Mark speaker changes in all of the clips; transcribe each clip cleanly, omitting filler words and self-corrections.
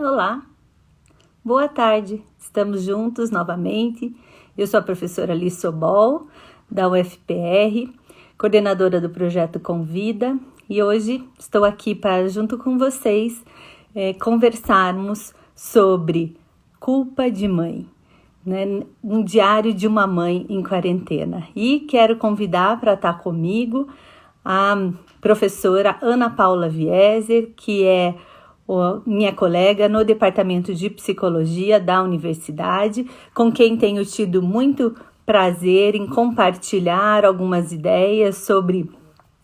Speaker 1: Olá, boa tarde, estamos juntos novamente. Eu sou a professora Liz Sobol, da UFPR, coordenadora do projeto Convida, e hoje estou aqui para, junto com vocês, conversarmos sobre culpa de mãe, né? Um diário de uma mãe em quarentena. E quero convidar para estar comigo a professora Ana Paula Vieser, que é minha colega no Departamento de Psicologia da Universidade, com quem tenho tido muito prazer em compartilhar algumas ideias sobre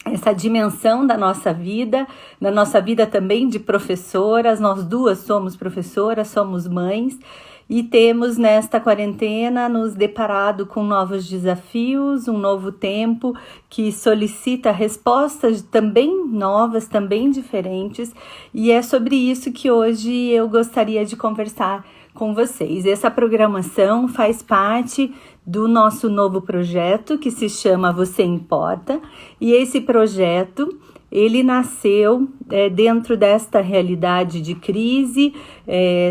Speaker 1: essa dimensão da nossa vida também de professoras. Nós duas somos professoras, somos mães, e temos nesta quarentena nos deparado com novos desafios, um novo tempo que solicita respostas também novas, também diferentes, e é sobre isso que hoje eu gostaria de conversar com vocês. Essa programação faz parte do nosso novo projeto que se chama Você Importa, e esse projeto ele nasceu dentro desta realidade de crise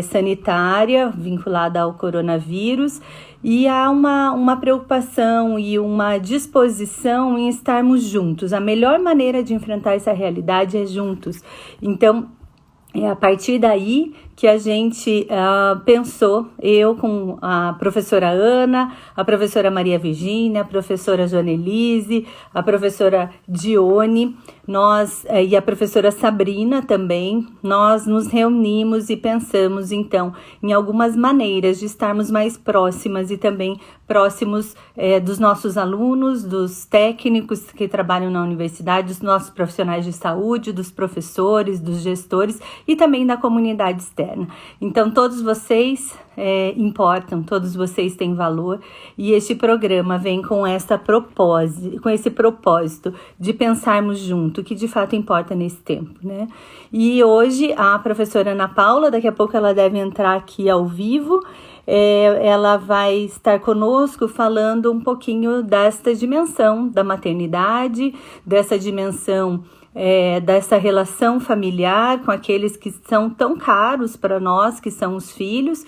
Speaker 1: sanitária vinculada ao coronavírus, e há uma preocupação e uma disposição em estarmos juntos. A melhor maneira de enfrentar essa realidade é juntos. Então, é a partir daí que a gente pensou, eu com a professora Ana, a professora Maria Virgínia, a professora Joanelise, a professora Dione, e a professora Sabrina também, nós nos reunimos e pensamos então em algumas maneiras de estarmos mais próximas e também próximos dos nossos alunos, dos técnicos que trabalham na universidade, dos nossos profissionais de saúde, dos professores, dos gestores e também da comunidade externa. Então, todos vocês importam, todos vocês têm valor, e este programa vem com esse propósito de pensarmos junto, que de fato importa nesse tempo, né? E hoje a professora Ana Paula, daqui a pouco ela deve entrar aqui ao vivo, ela vai estar conosco falando um pouquinho desta dimensão da maternidade, dessa dimensão dessa relação familiar com aqueles que são tão caros para nós, que são os filhos.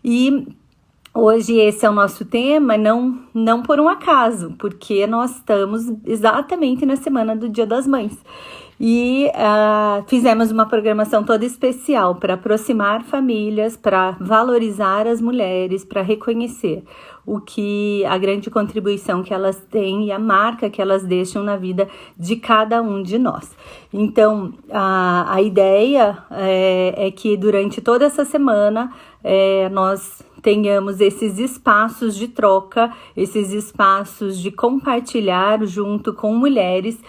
Speaker 1: E hoje esse é o nosso tema, não por um acaso, porque nós estamos exatamente na semana do Dia das Mães. E fizemos uma programação toda especial para aproximar famílias, para valorizar as mulheres, para reconhecer a grande contribuição que elas têm e a marca que elas deixam na vida de cada um de nós. Então, a ideia é que durante toda essa semana nós tenhamos esses espaços de troca, esses espaços de compartilhar junto com mulheres,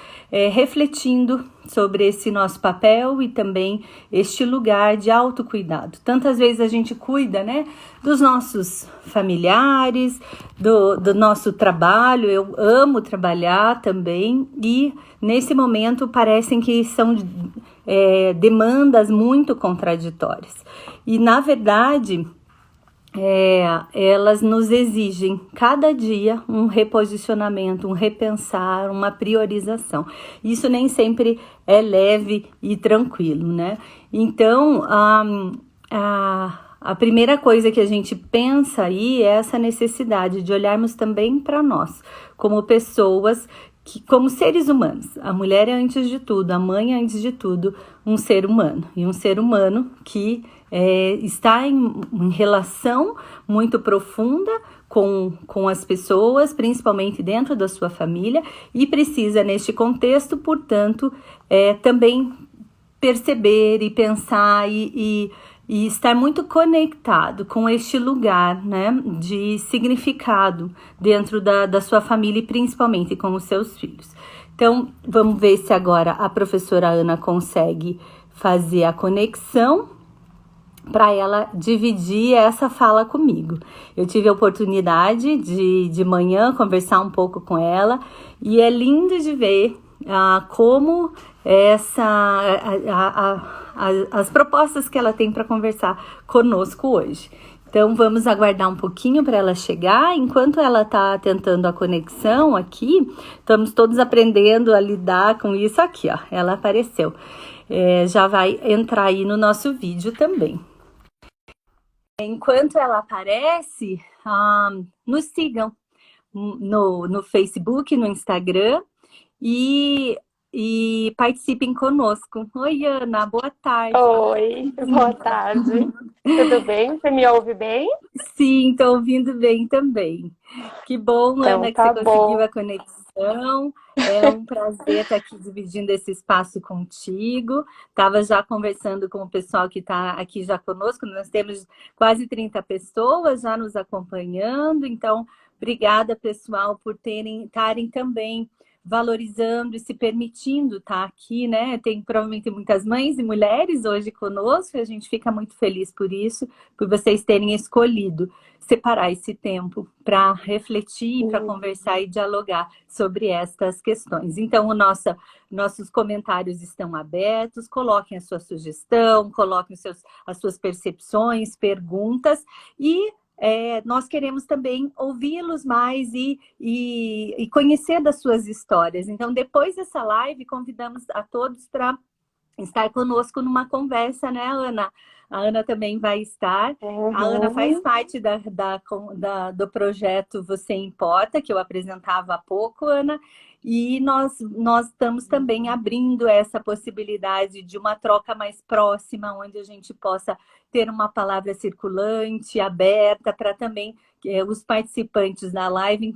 Speaker 1: refletindo sobre esse nosso papel e também este lugar de autocuidado. Tantas vezes a gente cuida, né, dos nossos familiares, do nosso trabalho. Eu amo trabalhar também, e nesse momento parecem que são demandas muito contraditórias. E na verdade, elas nos exigem cada dia um reposicionamento, um repensar, uma priorização. Isso nem sempre é leve e tranquilo, né? Então, a primeira coisa que a gente pensa aí é essa necessidade de olharmos também para nós, como pessoas, como seres humanos. A mulher é antes de tudo, a mãe é antes de tudo um ser humano, e um ser humano que está em relação muito profunda com as pessoas, principalmente dentro da sua família, e precisa, neste contexto, portanto, também perceber e pensar e estar muito conectado com este lugar, né, de significado dentro da sua família e principalmente com os seus filhos. Então, vamos ver se agora a professora Ana consegue fazer a conexão para ela dividir essa fala comigo. Eu tive a oportunidade de manhã conversar um pouco com ela, e é lindo de ver como as propostas que ela tem para conversar conosco hoje. Então, vamos aguardar um pouquinho para ela chegar. Enquanto ela está tentando a conexão aqui, estamos todos aprendendo a lidar com isso aqui, ó. Ela apareceu. Já vai entrar aí no nosso vídeo também. enquanto ela aparece, nos sigam no Facebook, no Instagram e, e participem conosco. Oi, Ana, boa tarde.
Speaker 2: Oi, boa tarde. Tudo bem? Você me ouve bem?
Speaker 1: Sim, estou ouvindo bem também. Que bom,
Speaker 2: Então
Speaker 1: Ana, que você
Speaker 2: tá
Speaker 1: conseguiu
Speaker 2: bom.
Speaker 1: a conexão. É um prazer estar aqui dividindo esse espaço contigo. Estava já conversando com o pessoal que está aqui já conosco. Nós temos quase 30 pessoas já nos acompanhando. Então, obrigada, pessoal, por estarem também valorizando e se permitindo estar aqui, né? Tem provavelmente muitas mães e mulheres hoje conosco, e a gente fica muito feliz por isso, por vocês terem escolhido separar esse tempo para refletir, para conversar e dialogar sobre estas questões. Então, nossos comentários estão abertos, coloquem a sua sugestão, coloquem as suas percepções, perguntas e nós queremos também ouvi-los mais e conhecer das suas histórias. Então, depois dessa live, convidamos a todos para estar conosco numa conversa, né, Ana? A Ana também vai estar. A Ana faz
Speaker 2: Uhum.
Speaker 1: parte do projeto Você Importa, que eu apresentava há pouco, Ana, e nós estamos também abrindo essa possibilidade de uma troca mais próxima, onde a gente possa ter uma palavra circulante, aberta, para também os participantes da live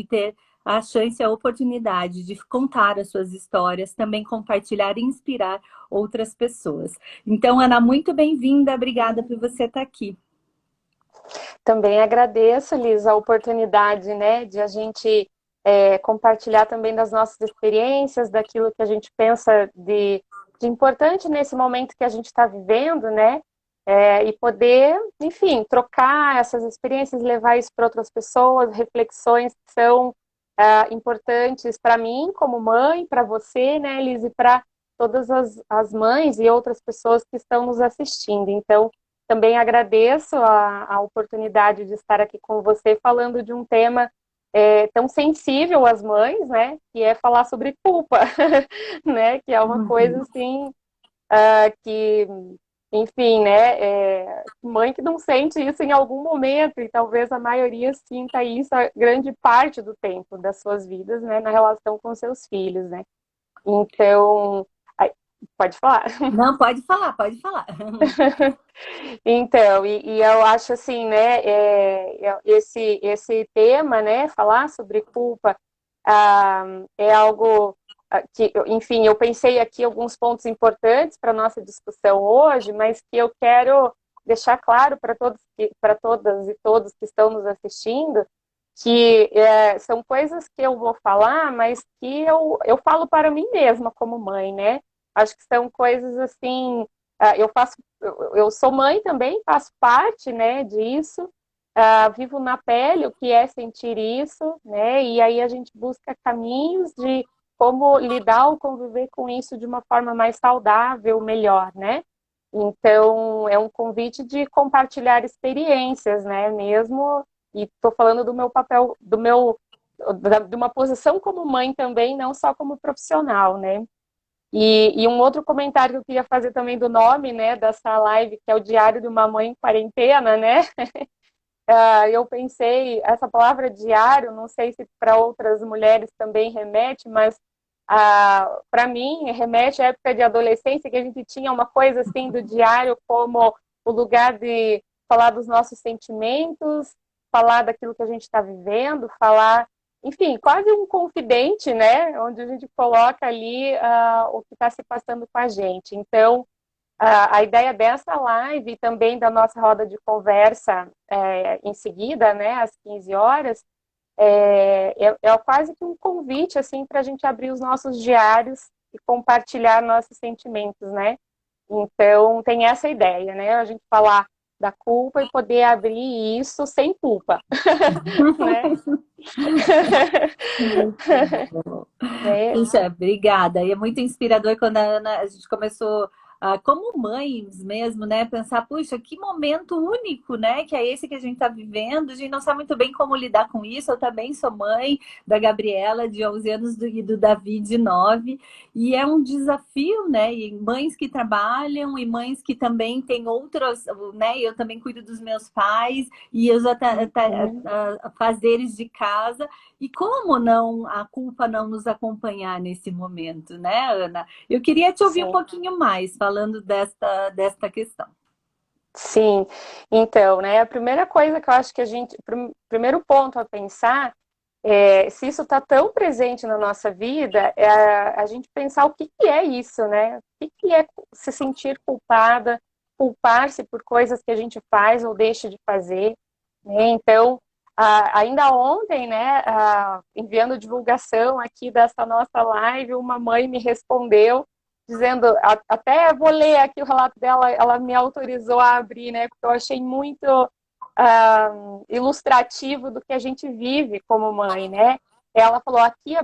Speaker 1: ter a chance, a oportunidade de contar as suas histórias, também compartilhar e inspirar outras pessoas. Então, Ana, muito bem-vinda, obrigada por você estar aqui.
Speaker 2: Também agradeço, Liz, a oportunidade, né, de a gente compartilhar também das nossas experiências, daquilo que a gente pensa de importante nesse momento que a gente está vivendo, né? E poder, enfim, trocar essas experiências, levar isso para outras pessoas, reflexões que são importantes para mim, como mãe, para você, né, Liz, e para todas as mães e outras pessoas que estão nos assistindo. Então, também agradeço a oportunidade de estar aqui com você falando de um tema tão sensível às mães, né, que é falar sobre culpa, né, que é uma coisa assim que, enfim, né, mãe que não sente isso em algum momento, e talvez a maioria sinta isso a grande parte do tempo das suas vidas, né, na relação com seus filhos, né. Então, pode falar.
Speaker 1: Não, pode falar, pode falar.
Speaker 2: Então, e eu acho assim, né, esse tema, né, falar sobre culpa, é algo que, enfim, eu pensei aqui alguns pontos importantes para a nossa discussão hoje, mas que eu quero deixar claro para todas e todos que estão nos assistindo, que são coisas que eu vou falar, mas que eu falo para mim mesma como mãe, né? Acho que são coisas assim, eu sou mãe também, faço parte, né, disso, vivo na pele o que é sentir isso, né? E aí a gente busca caminhos de como lidar ou conviver com isso de uma forma mais saudável, melhor, né? Então, é um convite de compartilhar experiências, né? Mesmo, e estou falando do meu papel, de uma posição como mãe também, não só como profissional, né? E um outro comentário que eu queria fazer também do nome, né, dessa live, que é o Diário de uma Mãe em Quarentena, né? Eu pensei, essa palavra diário, não sei se para outras mulheres também remete, mas para mim remete à época de adolescência, que a gente tinha uma coisa assim do diário como o lugar de falar dos nossos sentimentos, falar daquilo que a gente está vivendo, falar, enfim, quase um confidente, né? Onde a gente coloca ali o que está se passando com a gente. Então, a ideia dessa live e também da nossa roda de conversa em seguida, né, às 15 horas, é quase que um convite assim, para a gente abrir os nossos diários e compartilhar nossos sentimentos, né? Então, tem essa ideia, né? A gente falar da culpa e poder abrir isso sem culpa, né?
Speaker 1: Muito bom.
Speaker 2: É,
Speaker 1: Puxa, obrigada. E é muito inspirador quando a gente começou como mães mesmo, né? Pensar, puxa, que momento único, né? Que é esse que a gente está vivendo. A gente não sabe muito bem como lidar com isso. Eu também sou mãe da Gabriela, de 11 anos, e do Davi, de 9. E é um desafio, né? E mães que trabalham e mães que também têm outras, né? Eu também cuido dos meus pais e os fazeres de casa. E como não a culpa não nos acompanhar nesse momento, né, Ana? Eu queria te ouvir um
Speaker 2: Sim.
Speaker 1: pouquinho mais falando desta questão.
Speaker 2: Sim, então, né, a primeira coisa que eu acho que primeiro ponto a pensar se isso está tão presente na nossa vida, é a gente pensar o que é isso, né? O que é se sentir culpada, culpar-se por coisas que a gente faz ou deixa de fazer, né? Então, ainda ontem, né, enviando divulgação aqui dessa nossa live, uma mãe me respondeu dizendo, até vou ler aqui o relato dela, ela me autorizou a abrir, né, porque eu achei muito ilustrativo do que a gente vive como mãe, né? Ela falou, aqui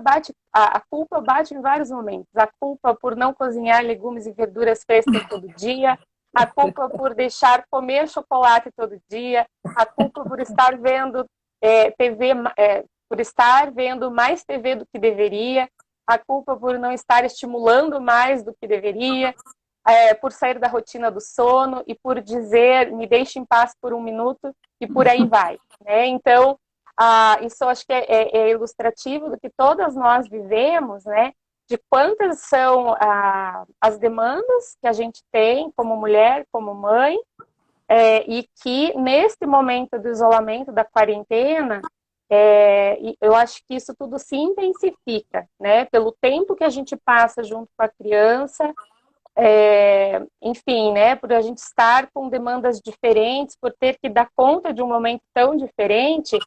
Speaker 2: a culpa bate em vários momentos. A culpa por não cozinhar legumes e verduras frescas todo dia, a culpa por deixar comer chocolate todo dia, a culpa por estar vendo TV, por estar vendo mais TV do que deveria, a culpa por não estar estimulando mais do que deveria, por sair da rotina do sono e por dizer, me deixe em paz por um minuto, e por aí vai. Né? Então, isso eu acho que é ilustrativo do que todas nós vivemos, né? De quantas são as demandas que a gente tem como mulher, como mãe, e que nesse momento do isolamento, da quarentena, eu acho que isso tudo se intensifica, né? Pelo tempo que a gente passa junto com a criança, enfim, né, por a gente estar com demandas diferentes, por ter que dar conta de um momento tão diferente,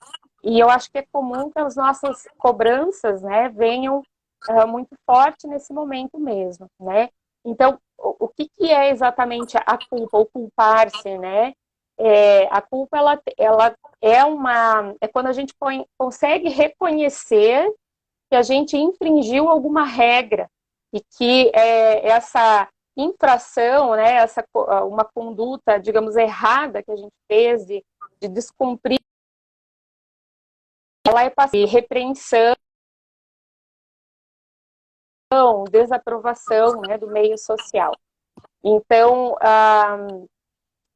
Speaker 2: e eu acho que é comum que as nossas cobranças, né, venham muito forte nesse momento mesmo, né? Então, o que é exatamente a culpa, o culpar-se, né? A culpa, ela é quando a gente consegue reconhecer que a gente infringiu alguma regra e que essa infração, né, uma conduta, digamos, errada que a gente fez de descumprir, ela é passível de repreensão, desaprovação, né, do meio social. Então,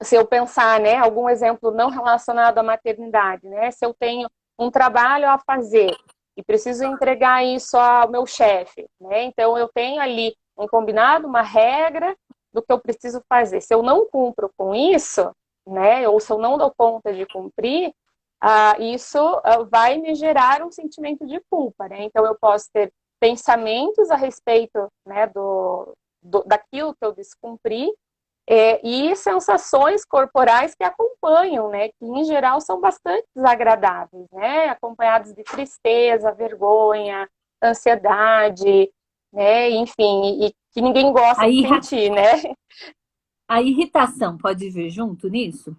Speaker 2: se eu pensar, né, algum exemplo não relacionado à maternidade, né, se eu tenho um trabalho a fazer e preciso entregar isso ao meu chefe, né, então eu tenho ali um combinado, uma regra do que eu preciso fazer. Se eu não cumpro com isso, né, ou se eu não dou conta de cumprir, isso vai me gerar um sentimento de culpa, né, então eu posso ter pensamentos a respeito, né, daquilo que eu descumpri, e sensações corporais que acompanham, né, que em geral são bastante desagradáveis, né, acompanhados de tristeza, vergonha, ansiedade, né, enfim, e que ninguém gosta de sentir, né?
Speaker 1: A irritação pode vir junto nisso?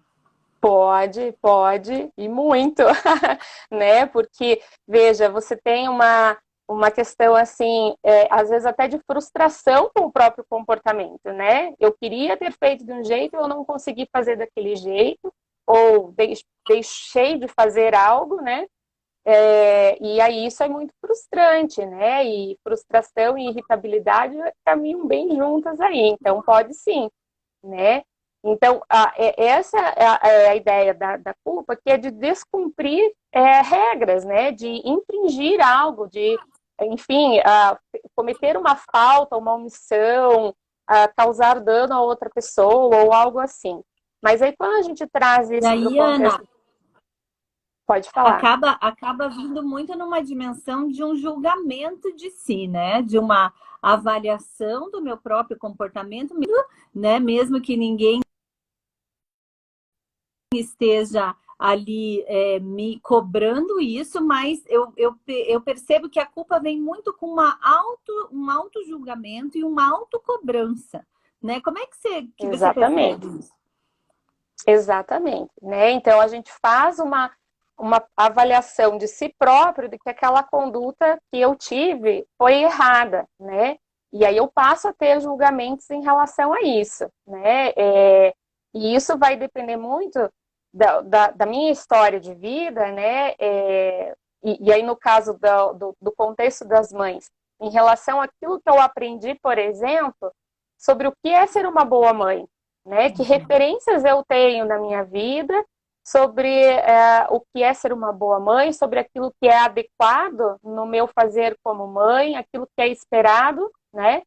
Speaker 2: Pode, e muito, né? Porque, veja, você tem uma questão assim, às vezes até de frustração com o próprio comportamento, né? Eu queria ter feito de um jeito, eu não consegui fazer daquele jeito, ou deixei de fazer algo, né? E aí isso é muito frustrante, né? E frustração e irritabilidade caminham bem juntas aí, então pode sim, né? Então, essa é a ideia da culpa, que é de descumprir regras, né? De infringir algo, de, enfim, cometer uma falta, uma omissão, causar dano a outra pessoa ou algo assim. Mas aí, quando a gente traz
Speaker 1: E
Speaker 2: isso para o
Speaker 1: aí,
Speaker 2: contexto...
Speaker 1: Ana,
Speaker 2: Pode falar.
Speaker 1: acaba vindo muito numa dimensão de um julgamento de si, né? De uma avaliação do meu próprio comportamento, né? Mesmo que ninguém esteja ali me cobrando isso, mas eu percebo que a culpa vem muito com um auto-julgamento e uma autocobrança, né? Como é que você
Speaker 2: Exatamente.
Speaker 1: percebe isso?
Speaker 2: Exatamente, né? Então a gente faz uma avaliação de si próprio de que aquela conduta que eu tive foi errada, né? E aí eu passo a ter julgamentos em relação a isso, né? E isso vai depender muito da minha história de vida, né? E aí, no caso do contexto das mães, em relação àquilo que eu aprendi, por exemplo, sobre o que é ser uma boa mãe, né? Que referências eu tenho na minha vida sobre o que é ser uma boa mãe, sobre aquilo que é adequado no meu fazer como mãe, aquilo que é esperado, né?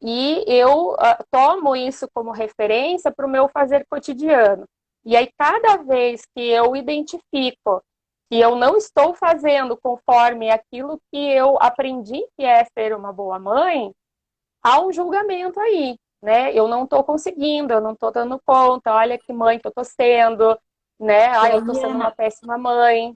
Speaker 2: E eu tomo isso como referência para o meu fazer cotidiano. E aí, cada vez que eu identifico que eu não estou fazendo conforme aquilo que eu aprendi que é ser uma boa mãe, há um julgamento aí, né? Eu não estou conseguindo, eu não estou dando conta, olha que mãe que eu estou sendo, né?
Speaker 1: E
Speaker 2: Ah, eu estou
Speaker 1: aí,
Speaker 2: sendo uma
Speaker 1: Ana,
Speaker 2: péssima mãe.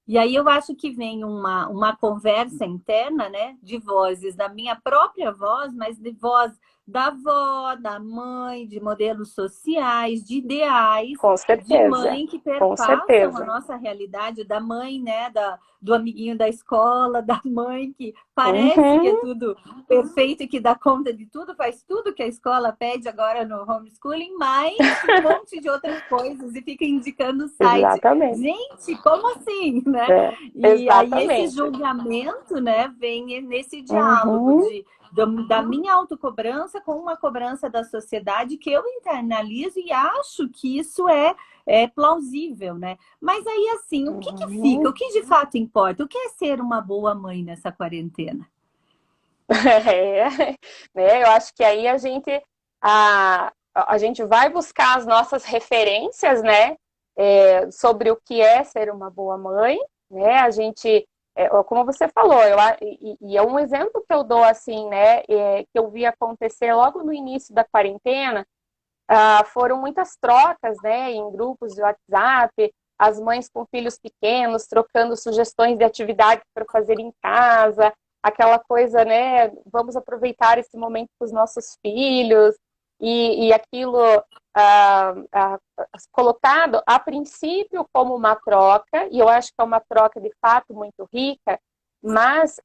Speaker 1: e aí eu acho que vem uma conversa interna, né, de vozes, da minha própria voz, mas de voz da avó, da mãe, de modelos sociais, de ideais,
Speaker 2: Com
Speaker 1: de
Speaker 2: certeza,
Speaker 1: mãe que
Speaker 2: com
Speaker 1: perpassam a
Speaker 2: certeza.
Speaker 1: nossa realidade, da mãe, né, do amiguinho da escola, da mãe que parece que é
Speaker 2: Uhum,
Speaker 1: tudo perfeito e que dá conta de tudo, faz tudo que a escola pede agora no homeschooling, mais um monte de outras coisas e fica indicando o site.
Speaker 2: exatamente.
Speaker 1: Gente, como assim, né?
Speaker 2: É,
Speaker 1: E aí esse
Speaker 2: exatamente.
Speaker 1: julgamento, né, vem nesse diálogo
Speaker 2: Uhum,
Speaker 1: da minha autocobrança com uma cobrança da sociedade que eu internalizo e acho que isso é plausível, né? Mas aí, assim, o que fica?
Speaker 2: uhum.
Speaker 1: O que de fato importa? O que é ser uma boa mãe nessa quarentena?
Speaker 2: É, né? Eu acho que aí a gente vai buscar as nossas referências, né? Sobre o que é ser uma boa mãe, né? A gente, como você falou, e é um exemplo que eu dou assim, né? Que eu vi acontecer logo no início da quarentena. Foram muitas trocas, né? Em grupos de WhatsApp, as mães com filhos pequenos trocando sugestões de atividades para fazer em casa, aquela coisa, né? Vamos aproveitar esse momento com os nossos filhos, e aquilo colocado a princípio como uma troca, e eu acho que é uma troca de fato muito rica, mas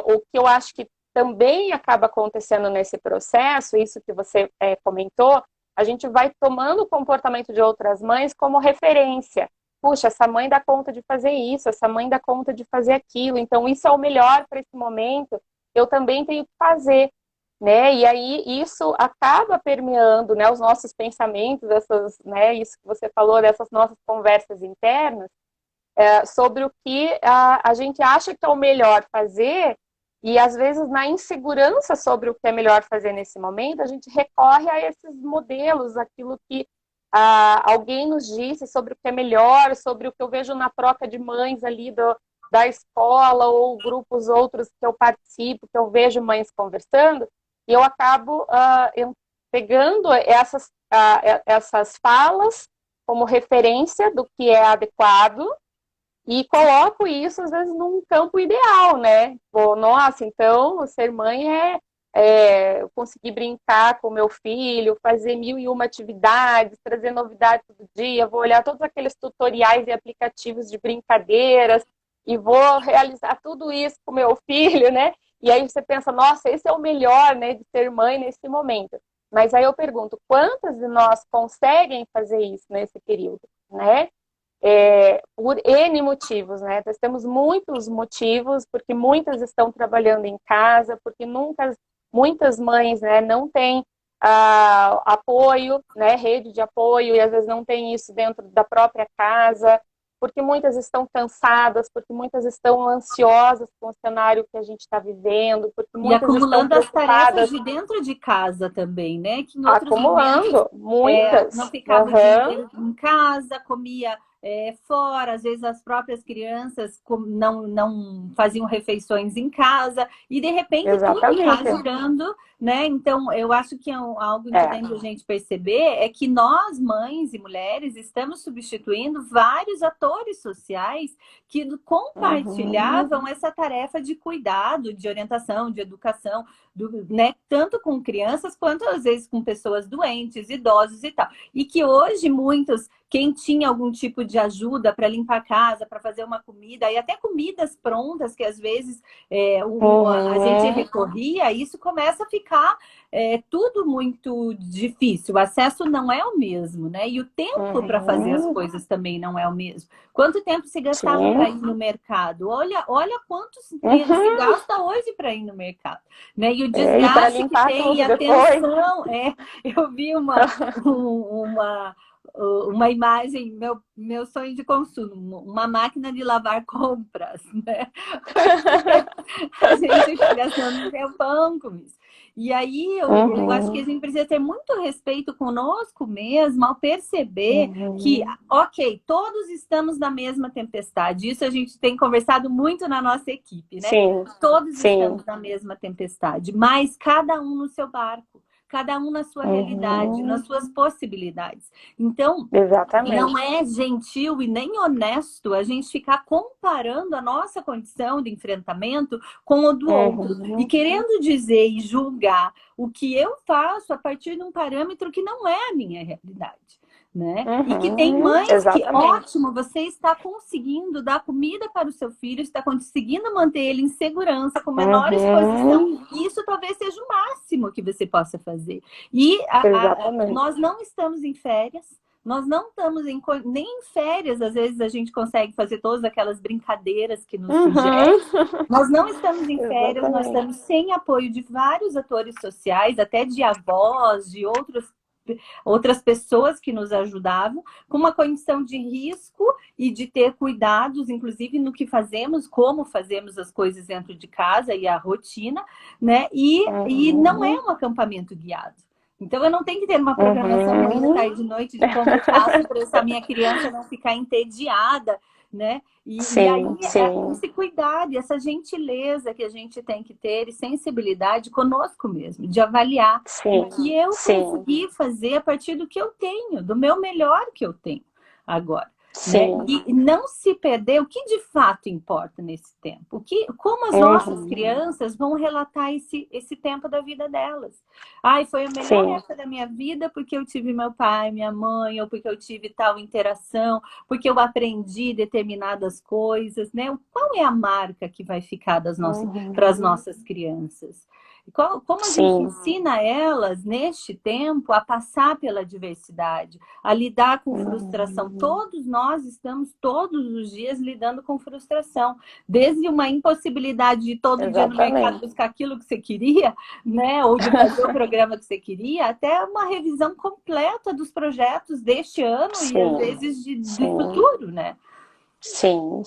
Speaker 2: o que eu acho que também acaba acontecendo nesse processo, isso que você comentou, a gente vai tomando o comportamento de outras mães como referência. Puxa, essa mãe dá conta de fazer isso, essa mãe dá conta de fazer aquilo, então isso é o melhor para esse momento, eu também tenho que fazer, né? E aí isso acaba permeando, né, os nossos pensamentos, né, isso que você falou, dessas nossas conversas internas, sobre o que a gente acha que é o melhor fazer, e às vezes na insegurança sobre o que é melhor fazer nesse momento, a gente recorre a esses modelos, aquilo que alguém nos disse sobre o que é melhor, sobre o que eu vejo na troca de mães ali da escola, ou grupos outros que eu participo, que eu vejo mães conversando, e eu acabo pegando essas falas como referência do que é adequado, e coloco isso, às vezes, num campo ideal, né? Pô, nossa, então, ser mãe eu conseguir brincar com meu filho, fazer mil e uma atividades, trazer novidades todo dia, vou olhar todos aqueles tutoriais e aplicativos de brincadeiras e vou realizar tudo isso com meu filho, né? E aí você pensa, nossa, esse é o melhor, né, de ser mãe nesse momento. Mas aí eu pergunto, quantas de nós conseguem fazer isso nesse período, né? Por N motivos, né? Nós temos muitos motivos, porque muitas estão trabalhando em casa, porque muitas mães, né, não têm apoio, né, rede de apoio, e às vezes não tem isso dentro da própria casa, porque muitas estão cansadas, porque muitas estão ansiosas com o cenário que a gente está vivendo, porque
Speaker 1: E
Speaker 2: muitas estão
Speaker 1: acumulando as tarefas
Speaker 2: preocupadas,
Speaker 1: de dentro de casa também, né? Que em outros momentos
Speaker 2: acumulando
Speaker 1: não
Speaker 2: muitas.
Speaker 1: ficava o dia
Speaker 2: Uhum,
Speaker 1: inteiro em casa, comia fora, às vezes as próprias crianças não faziam refeições em casa, e de repente tudo está
Speaker 2: exatamente.
Speaker 1: girando, né? Então, eu acho que algo
Speaker 2: É.
Speaker 1: importante a gente perceber é que nós, mães e mulheres, estamos substituindo vários atores sociais que
Speaker 2: Uhum.
Speaker 1: compartilhavam essa tarefa de cuidado, de orientação, de educação né, tanto com crianças quanto às vezes com pessoas doentes, idosos e tal. E que hoje muitos, quem tinha algum tipo de ajuda para limpar a casa, para fazer uma comida, e até comidas prontas, que às vezes a gente recorria, isso começa a ficar tudo muito difícil. O acesso não é o mesmo, né? E o tempo para fazer as coisas também não é o mesmo. Quanto tempo se gastava para ir no mercado? Olha quantos se gasta hoje para ir no mercado, né? E o desgaste que tem, e a tensão. Eu vi uma imagem, meu sonho de consumo, uma máquina de lavar compras, né? Porque a gente está gastando tempão com isso. E aí eu acho que a gente precisa ter muito respeito conosco mesmo ao perceber que, ok, todos estamos na mesma tempestade. Isso a gente tem conversado muito na nossa equipe, né?
Speaker 2: Sim,
Speaker 1: todos estamos na mesma tempestade, mas cada um no seu barco. Cada um na sua realidade, nas suas possibilidades. Então,
Speaker 2: exatamente.
Speaker 1: não é gentil e nem honesto a gente ficar comparando a nossa condição de enfrentamento com o do outro. E querendo dizer e julgar o que eu faço a partir de um parâmetro que não é a minha realidade. Né? E que tem mães que, ótimo, você está conseguindo dar comida para o seu filho, está conseguindo manter ele em segurança, com menor exposição, e isso talvez seja o máximo que você possa fazer. E nós não estamos em férias, nós não estamos nem em férias, às vezes a gente consegue fazer todas aquelas brincadeiras que nos sugerem. Nós não estamos em férias, nós estamos sem apoio de vários atores sociais, até de avós, de outras pessoas que nos ajudavam, com uma condição de risco e de ter cuidados, inclusive no que fazemos, como fazemos as coisas dentro de casa e a rotina, né? E não é um acampamento guiado. Então, eu não tenho que ter uma programação manhã, tarde e noite de como eu faço para essa minha criança não ficar entediada, né? E aí esse cuidado, essa gentileza que a gente tem que ter e sensibilidade conosco mesmo, de avaliar o que eu consegui fazer a partir do que eu tenho, do meu melhor que eu tenho agora. Né? E não se perder o que de fato importa nesse tempo. Como as nossas crianças vão relatar esse tempo da vida delas. Ai, foi a melhor época da minha vida porque eu tive meu pai, minha mãe, ou porque eu tive tal interação, porque eu aprendi determinadas coisas, né? Qual é a marca que vai ficar para as nossas crianças? Como a gente ensina elas, neste tempo, a passar pela diversidade, a lidar com frustração. Todos nós estamos todos os dias lidando com frustração. Desde uma impossibilidade de todo dia no mercado buscar aquilo que você queria, né? Ou de fazer o programa que você queria, até uma revisão completa dos projetos deste ano e às vezes de futuro, né?
Speaker 2: Sim.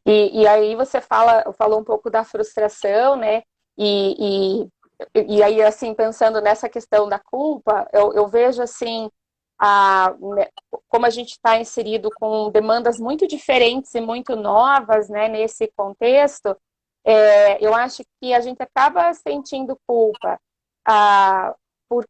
Speaker 2: E aí você falou um pouco da frustração, né? E aí, assim, pensando nessa questão da culpa, eu vejo, assim, como a gente está inserido com demandas muito diferentes e muito novas, né, nesse contexto, eu acho que a gente acaba sentindo culpa por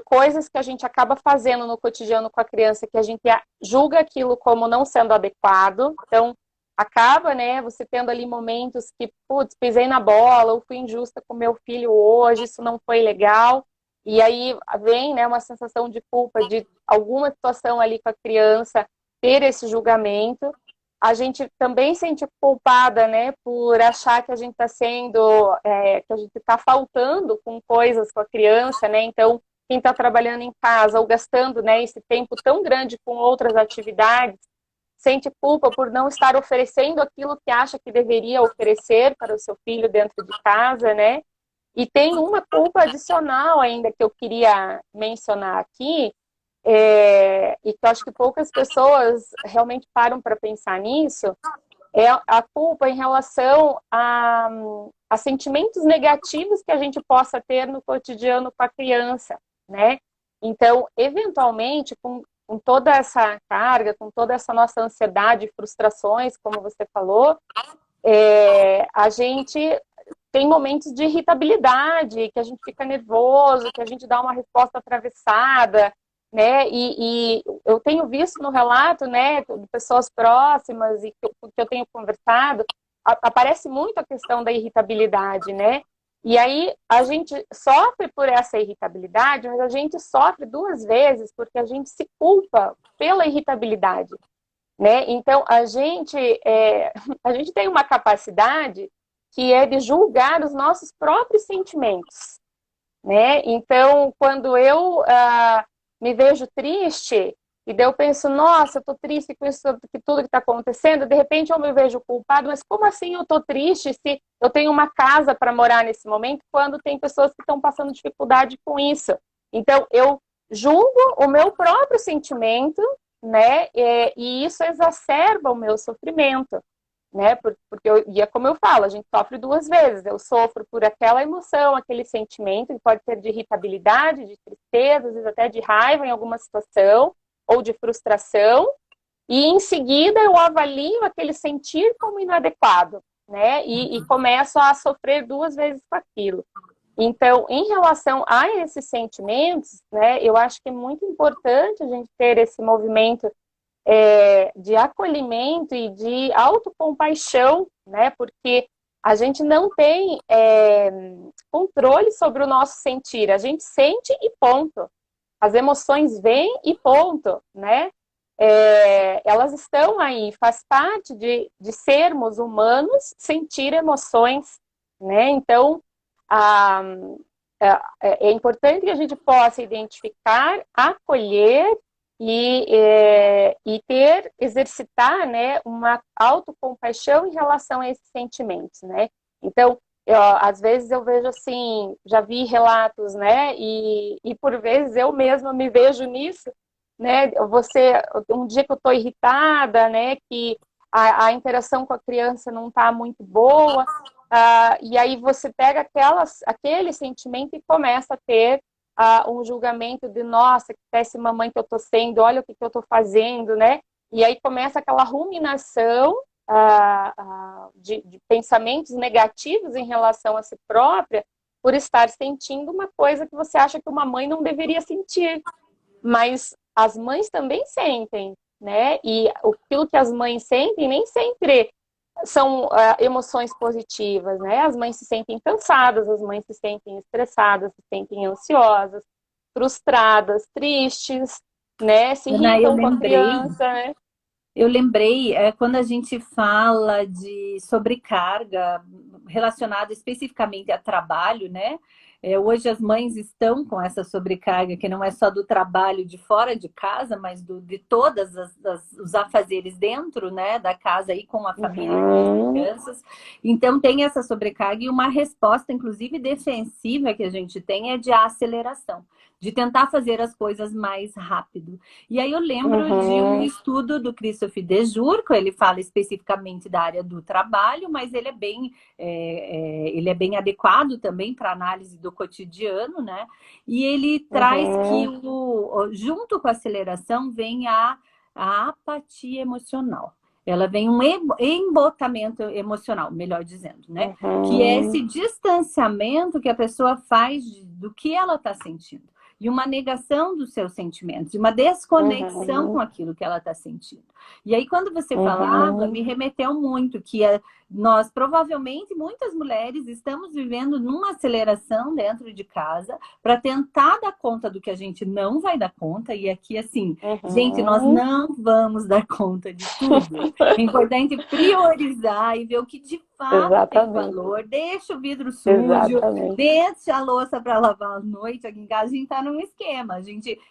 Speaker 2: coisas que a gente acaba fazendo no cotidiano com a criança, que a gente julga aquilo como não sendo adequado. Então, acaba, né, você tendo ali momentos que, putz, pisei na bola, ou fui injusta com meu filho hoje, isso não foi legal. E aí vem, né, uma sensação de culpa de alguma situação ali com a criança, ter esse julgamento. A gente também se sente culpada, né, por achar que a gente está que a gente está faltando com coisas com a criança, né, então quem está trabalhando em casa ou gastando, né, esse tempo tão grande com outras atividades, sente culpa por não estar oferecendo aquilo que acha que deveria oferecer para o seu filho dentro de casa, né? E tem uma culpa adicional ainda que eu queria mencionar aqui, e que eu acho que poucas pessoas realmente param para pensar nisso, é a culpa em relação a sentimentos negativos que a gente possa ter no cotidiano com a criança, né? Então, eventualmente, com toda essa carga, com toda essa nossa ansiedade e frustrações, como você falou, a gente tem momentos de irritabilidade, que a gente fica nervoso, que a gente dá uma resposta atravessada, né? E eu tenho visto no relato, né, de pessoas próximas e que eu tenho conversado, aparece muito a questão da irritabilidade, né? E aí a gente sofre por essa irritabilidade, mas a gente sofre duas vezes porque a gente se culpa pela irritabilidade, né? Então a gente tem uma capacidade que é de julgar os nossos próprios sentimentos, né? Então, quando eu me vejo triste, e daí eu penso, nossa, eu tô triste com isso, com tudo que está acontecendo, de repente eu me vejo culpado, mas como assim eu tô triste se eu tenho uma casa para morar nesse momento, quando tem pessoas que estão passando dificuldade com isso? Então, eu julgo o meu próprio sentimento, né? E isso exacerba o meu sofrimento, né? E é como eu falo, a gente sofre duas vezes. Eu sofro por aquela emoção, aquele sentimento, que pode ser de irritabilidade, de tristeza, às vezes até de raiva em alguma situação, ou de frustração, e em seguida eu avalio aquele sentir como inadequado, né? E começo a sofrer duas vezes com aquilo. Então, em relação a esses sentimentos, né, eu acho que é muito importante a gente ter esse movimento de acolhimento e de autocompaixão, né? Porque a gente não tem controle sobre o nosso sentir. A gente sente e ponto. As emoções vêm e ponto, né? Elas estão aí, faz parte de sermos humanos sentir emoções, né? Então, a, é importante que a gente possa identificar, acolher exercitar, né, uma autocompaixão em relação a esses sentimentos, né? Então, às vezes eu vejo assim, já vi relatos, né, e por vezes eu mesma me vejo nisso, né? Um dia que eu estou irritada, né, que a interação com a criança não está muito boa, e aí você pega aquele sentimento e começa a ter um julgamento de, nossa, que péssima mãe que eu estou sendo, olha o que eu estou fazendo, né? E aí começa aquela ruminação de pensamentos negativos em relação a si própria, por estar sentindo uma coisa que você acha que uma mãe não deveria sentir. Mas as mães também sentem, né? E aquilo que as mães sentem nem sempre são emoções positivas, né? As mães se sentem cansadas, as mães se sentem estressadas, se sentem ansiosas, frustradas, tristes, né? Se
Speaker 1: Ana, eu
Speaker 2: irritam com a
Speaker 1: lembrei,
Speaker 2: criança, né?
Speaker 1: eu lembrei, quando a gente fala de sobrecarga relacionada especificamente a trabalho, né? Hoje as mães estão com essa sobrecarga, que não é só do trabalho de fora de casa, mas de todas os afazeres dentro, né, da casa e com a família, com as
Speaker 2: Uhum,
Speaker 1: crianças. Então tem essa sobrecarga e uma resposta, inclusive defensiva, que a gente tem é de aceleração, de tentar fazer as coisas mais rápido. E aí eu lembro de um
Speaker 2: uhum,
Speaker 1: estudo do Christophe Dejurco, ele fala especificamente da área do trabalho, mas ele é bem adequado também para análise do cotidiano, né? E ele traz que
Speaker 2: uhum,
Speaker 1: junto com a aceleração vem a apatia emocional. Ela vem um embotamento emocional, melhor dizendo, né? Que é esse
Speaker 2: uhum,
Speaker 1: distanciamento que a pessoa faz do que ela está sentindo e uma negação dos seus sentimentos, e uma desconexão com
Speaker 2: uhum,
Speaker 1: aquilo que ela está sentindo. E aí, quando você falava,
Speaker 2: uhum,
Speaker 1: me remeteu muito que nós, provavelmente, muitas mulheres estamos vivendo numa aceleração dentro de casa para tentar dar conta do que a gente não vai dar conta. E aqui, assim, gente, nós
Speaker 2: uhum.
Speaker 1: não vamos dar conta de tudo. É importante priorizar e ver o que de fato tem
Speaker 2: Exatamente,
Speaker 1: valor. Deixa o vidro sujo,
Speaker 2: exatamente.
Speaker 1: deixa a louça para lavar à noite. Aqui em casa a gente está num esquema.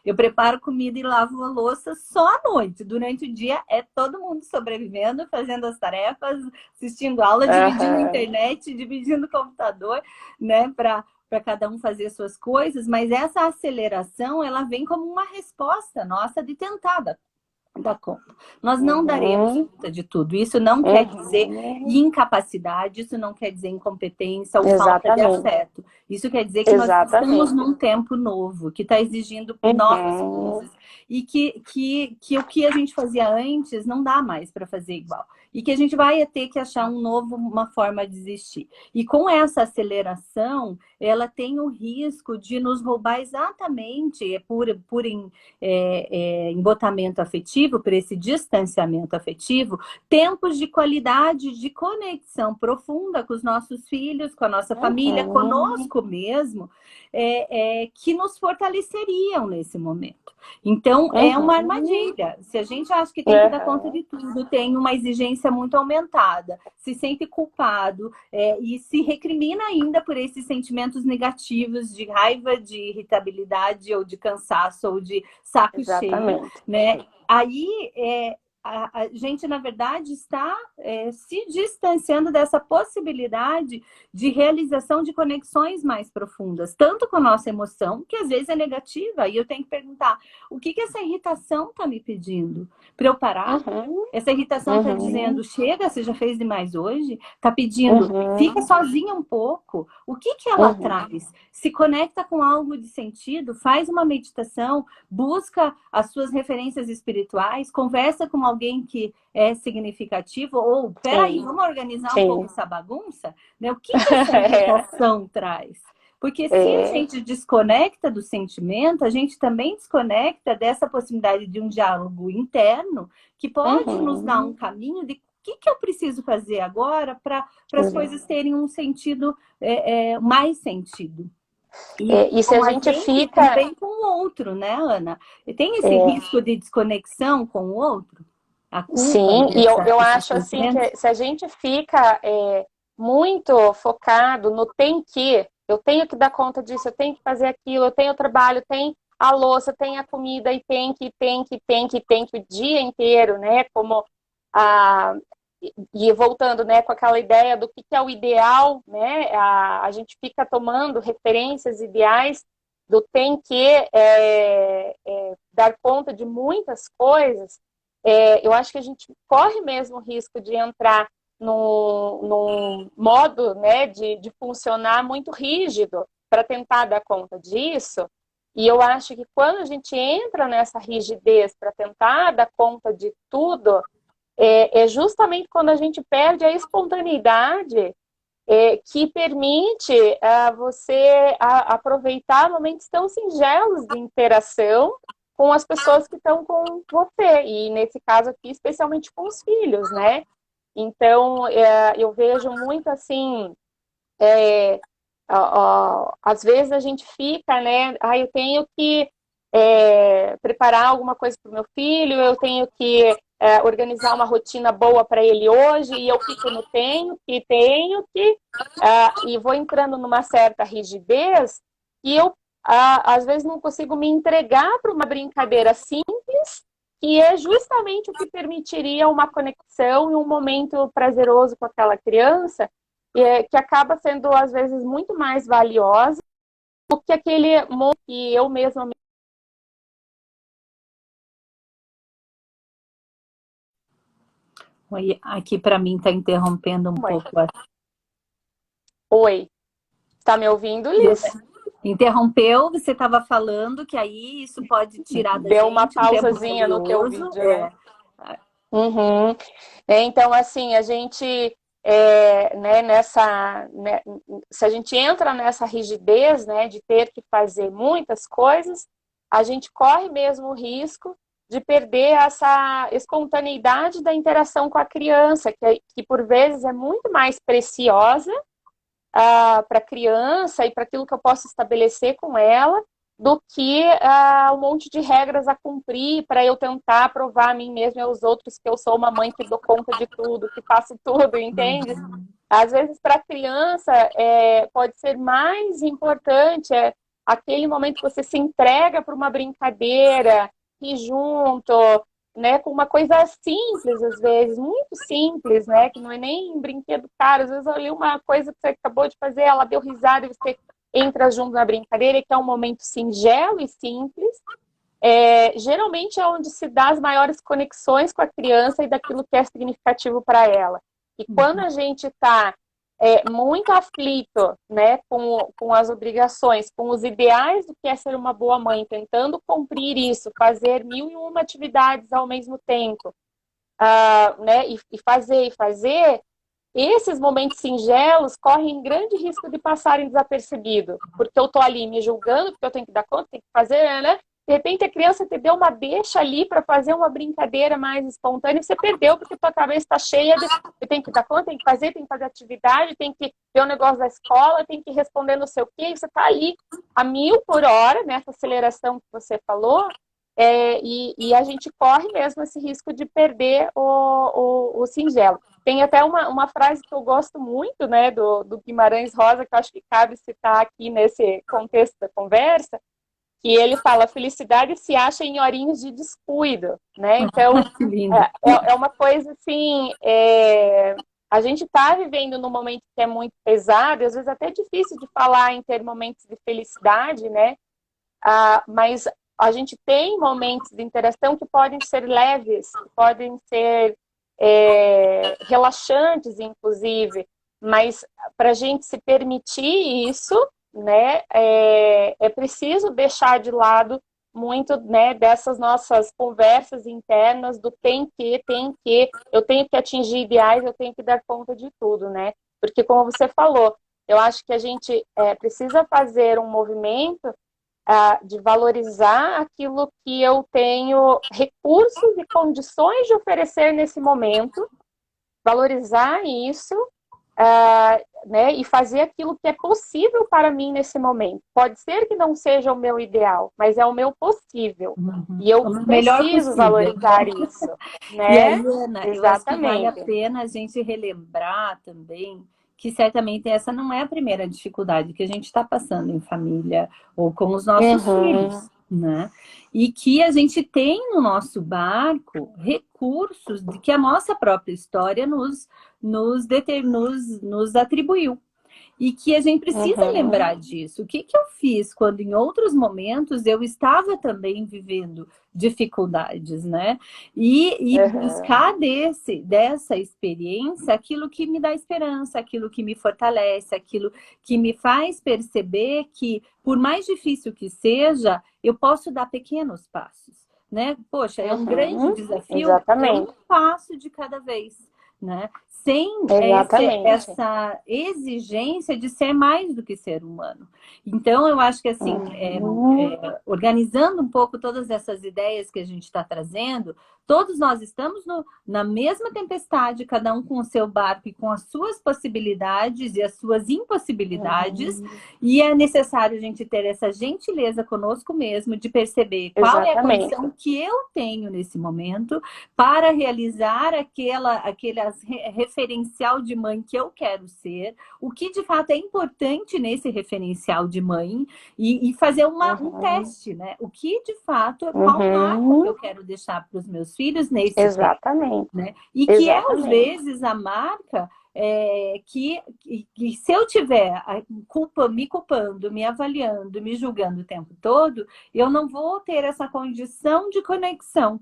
Speaker 1: Eu preparo comida e lavo a louça só à noite. Durante o dia é todo mundo sobrevivendo, fazendo as tarefas, assistindo aula, dividindo a
Speaker 2: Aham,
Speaker 1: internet, dividindo o computador, né, para cada um fazer suas coisas, mas essa aceleração, ela vem como uma resposta nossa de tentar dar conta. Nós não daremos
Speaker 2: uhum,
Speaker 1: conta de tudo. Isso não quer dizer
Speaker 2: uhum.
Speaker 1: incapacidade, isso não quer dizer incompetência ou falta de
Speaker 2: Exatamente.
Speaker 1: afeto. Isso quer dizer que nós estamos
Speaker 2: Exatamente.
Speaker 1: num tempo novo, que está exigindo novas
Speaker 2: Uhum.
Speaker 1: coisas. E que o que a gente fazia antes não dá mais para fazer igual. E que a gente vai ter que achar uma forma de existir. E com essa aceleração, ela tem o risco de nos roubar exatamente, embotamento afetivo, por esse distanciamento afetivo, tempos de qualidade, de conexão profunda com os nossos filhos, com a nossa família,
Speaker 2: Uhum.
Speaker 1: conosco mesmo, que nos fortaleceriam nesse momento. Então, é uma
Speaker 2: Uhum.
Speaker 1: armadilha. Se a gente acha que tem que dar conta
Speaker 2: Uhum.
Speaker 1: de tudo, tem uma exigência muito aumentada, se sente culpado, e se recrimina ainda por esses sentimentos negativos de raiva, de irritabilidade, ou de cansaço, ou de saco cheio,
Speaker 2: Exatamente.
Speaker 1: né? Aí a gente, na verdade, está se distanciando dessa possibilidade de realização de conexões mais profundas, tanto com a nossa emoção, que às vezes é negativa, e eu tenho que perguntar: o que essa irritação está me pedindo? Para eu parar?
Speaker 2: Uhum.
Speaker 1: Essa irritação está
Speaker 2: Uhum.
Speaker 1: dizendo: chega, você já fez demais hoje? Está pedindo: fica
Speaker 2: Uhum.
Speaker 1: sozinha um pouco. O que ela
Speaker 2: Uhum.
Speaker 1: traz? Se conecta com algo de sentido, faz uma meditação, busca as suas referências espirituais, conversa com alguém que é significativo, ou peraí,
Speaker 2: Sim,
Speaker 1: vamos organizar um pouco
Speaker 2: sim.
Speaker 1: essa bagunça? Né? O que essa irritação traz? Porque se a
Speaker 2: É,
Speaker 1: gente desconecta do sentimento, a gente também desconecta dessa possibilidade de um diálogo interno que pode nos dar um
Speaker 2: uhum.
Speaker 1: caminho de o que eu preciso fazer agora para as coisas terem um sentido, mais sentido. E
Speaker 2: E se a
Speaker 1: com a
Speaker 2: gente
Speaker 1: gente e
Speaker 2: fica.
Speaker 1: também com o outro, né, Ana? E tem esse
Speaker 2: É,
Speaker 1: risco de desconexão com o outro? A culpa
Speaker 2: sim, e eu
Speaker 1: esses
Speaker 2: acho assim
Speaker 1: sentimentos?
Speaker 2: que se a gente fica muito focado no tem que, eu tenho que dar conta disso, eu tenho que fazer aquilo, eu tenho o trabalho, tem a louça, tem a comida, e tem que o dia inteiro, né? Como a, e voltando, né, com aquela ideia do que é o ideal, né? A gente fica tomando referências ideais do tem que dar conta de muitas coisas. Eu acho que a gente corre mesmo o risco de entrar num modo, né, de funcionar muito rígido para tentar dar conta disso. E eu acho que quando a gente entra nessa rigidez para tentar dar conta de tudo, é justamente quando a gente perde a espontaneidade que permite você aproveitar momentos tão singelos de interação com as pessoas que estão com você, e nesse caso aqui, especialmente com os filhos, né? Então, eu vejo muito assim, às vezes a gente fica, né? Eu tenho que preparar alguma coisa para o meu filho, eu tenho que organizar uma rotina boa para ele hoje, e eu fico no tenho que, e vou entrando numa certa rigidez, e eu, às vezes, não consigo me entregar para uma brincadeira simples, que é justamente o que permitiria uma conexão e um momento prazeroso com aquela criança, que acaba sendo, às vezes, muito mais valiosa do que aquele momento que eu mesma.
Speaker 1: Aqui para mim está interrompendo um
Speaker 2: Mãe.
Speaker 1: pouco.
Speaker 2: Oi, tá me ouvindo, Liz?
Speaker 1: Interrompeu, você estava falando que aí isso pode tirar da
Speaker 2: Deu uma
Speaker 1: gente um tempo
Speaker 2: pausazinha no teu
Speaker 1: valioso.
Speaker 2: vídeo, né? Uhum. Então, assim, a gente, né, se a gente entra nessa rigidez, né, de ter que fazer muitas coisas, a gente corre mesmo o risco de perder essa espontaneidade da interação com a criança, que por vezes é muito mais preciosa para a criança e para aquilo que eu posso estabelecer com ela, do que um monte de regras a cumprir para eu tentar provar a mim mesma e aos outros que eu sou uma mãe que dou conta de tudo, que faço tudo, entende? Às vezes, para a criança, pode ser mais importante aquele momento que você se entrega para uma brincadeira, e junto, né, com uma coisa simples, às vezes, muito simples, né, que não é nem um brinquedo caro, às vezes ali uma coisa que você acabou de fazer, ela deu risada e você entra junto na brincadeira, que é um momento singelo e simples, geralmente é onde se dá as maiores conexões com a criança e daquilo que é significativo para ela. E quando a gente está muito aflito, né, com as obrigações, com os ideais do que é ser uma boa mãe, tentando cumprir isso, fazer mil e uma atividades ao mesmo tempo, né, e fazer, esses momentos singelos correm grande risco de passarem desapercebidos, porque eu tô ali me julgando, porque eu tenho que dar conta, tenho que fazer, né? De repente a criança te deu uma deixa ali para fazer uma brincadeira mais espontânea e você perdeu porque tua cabeça está cheia de eu tenho que dar conta, tem que fazer atividade, tem que ver o negócio da escola, tem que responder não sei o quê, e você está ali a 1.000 por hora, nessa aceleração que você falou, e a gente corre mesmo esse risco de perder o singelo. Tem até uma frase que eu gosto muito, né, do Guimarães Rosa, que eu acho que cabe citar aqui nesse contexto da conversa, que ele fala, felicidade se acha em horinhos de descuido, né? Então,
Speaker 1: Que lindo.
Speaker 2: é uma coisa assim, a gente está vivendo num momento que é muito pesado, e às vezes até difícil de falar em ter momentos de felicidade, né? Mas a gente tem momentos de interação que podem ser leves, que podem ser relaxantes, inclusive, mas para a gente se permitir isso, né, é preciso deixar de lado muito, né, dessas nossas conversas internas do tem que, eu tenho que atingir ideais, eu tenho que dar conta de tudo, né? Porque, como você falou, eu acho que a gente precisa fazer um movimento de valorizar aquilo que eu tenho recursos e condições de oferecer nesse momento, valorizar isso, né, e fazer aquilo que é possível para mim nesse momento. Pode ser que não seja o meu ideal, mas é o meu possível. E eu
Speaker 1: O melhor
Speaker 2: preciso
Speaker 1: possível.
Speaker 2: valorizar isso,
Speaker 1: E aí,
Speaker 2: né?
Speaker 1: Ana, eu acho que vale a
Speaker 2: Exatamente.
Speaker 1: pena a gente relembrar também que certamente essa não é a primeira dificuldade que a gente está passando em família ou com os nossos
Speaker 2: Uhum,
Speaker 1: filhos, né? E que a gente tem no nosso barco recursos de que a nossa própria história nos atribuiu. E que a gente precisa
Speaker 2: uhum,
Speaker 1: lembrar disso. O que, que eu fiz quando em outros momentos eu estava também vivendo dificuldades, né? E
Speaker 2: uhum,
Speaker 1: buscar dessa experiência aquilo que me dá esperança, aquilo que me fortalece, aquilo que me faz perceber que, por mais difícil que seja, eu posso dar pequenos passos. Né? Poxa, é um grande
Speaker 2: uhum,
Speaker 1: desafio, é um
Speaker 2: exatamente,
Speaker 1: passo de cada vez, né? Sem
Speaker 2: exatamente.
Speaker 1: essa exigência de ser mais do que ser humano. Então, eu acho que, assim,
Speaker 2: Uhum,
Speaker 1: organizando um pouco todas essas ideias que a gente está trazendo, todos nós estamos na mesma tempestade, cada um com o seu barco e com as suas possibilidades e as suas impossibilidades,
Speaker 2: uhum,
Speaker 1: e é necessário a gente ter essa gentileza conosco mesmo de perceber qual é a
Speaker 2: exatamente.
Speaker 1: condição que eu tenho nesse momento para realizar aquele referencial de mãe que eu quero ser, o que de fato é importante nesse referencial de mãe, e fazer um
Speaker 2: Uhum,
Speaker 1: teste, né? O que de fato, qual marca que eu
Speaker 2: uhum,
Speaker 1: quero deixar para os meus filhos nesse tempo,
Speaker 2: exatamente,
Speaker 1: né? E que é, às
Speaker 2: exatamente.
Speaker 1: vezes, a marca que se eu tiver me culpando, me avaliando, me julgando o tempo todo, eu não vou ter essa condição de conexão.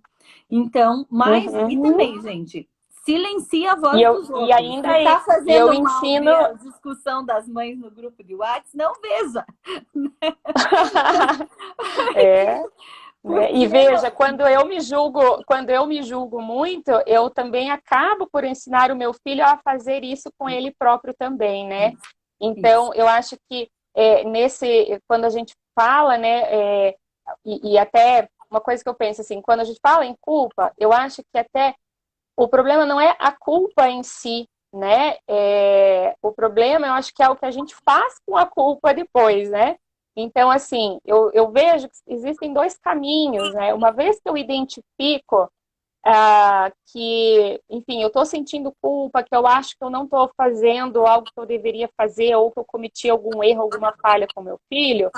Speaker 1: Então, mas, e
Speaker 2: Uhum.
Speaker 1: também, gente, silencia a
Speaker 2: E,
Speaker 1: voz
Speaker 2: eu,
Speaker 1: dos
Speaker 2: e
Speaker 1: outros. Se
Speaker 2: ainda
Speaker 1: está
Speaker 2: eu
Speaker 1: fazendo mal
Speaker 2: ensino.
Speaker 1: ver a discussão das mães no grupo de WhatsApp, não veja.
Speaker 2: É, né? E
Speaker 1: Porque
Speaker 2: veja, quando eu me julgo muito, eu também acabo por ensinar o meu filho a fazer isso com ele próprio também, né?
Speaker 1: isso.
Speaker 2: Então, eu acho que quando a gente fala, né, e até uma coisa que eu penso assim, quando a gente fala em culpa, eu acho que até o problema não é a culpa em si, né? O problema, eu acho que é o que a gente faz com a culpa depois, né? Então, assim, eu vejo que existem dois caminhos, né? Uma vez que eu identifico que, enfim, eu estou sentindo culpa, que eu acho que eu não estou fazendo algo que eu deveria fazer, ou que eu cometi algum erro, alguma falha com meu filho,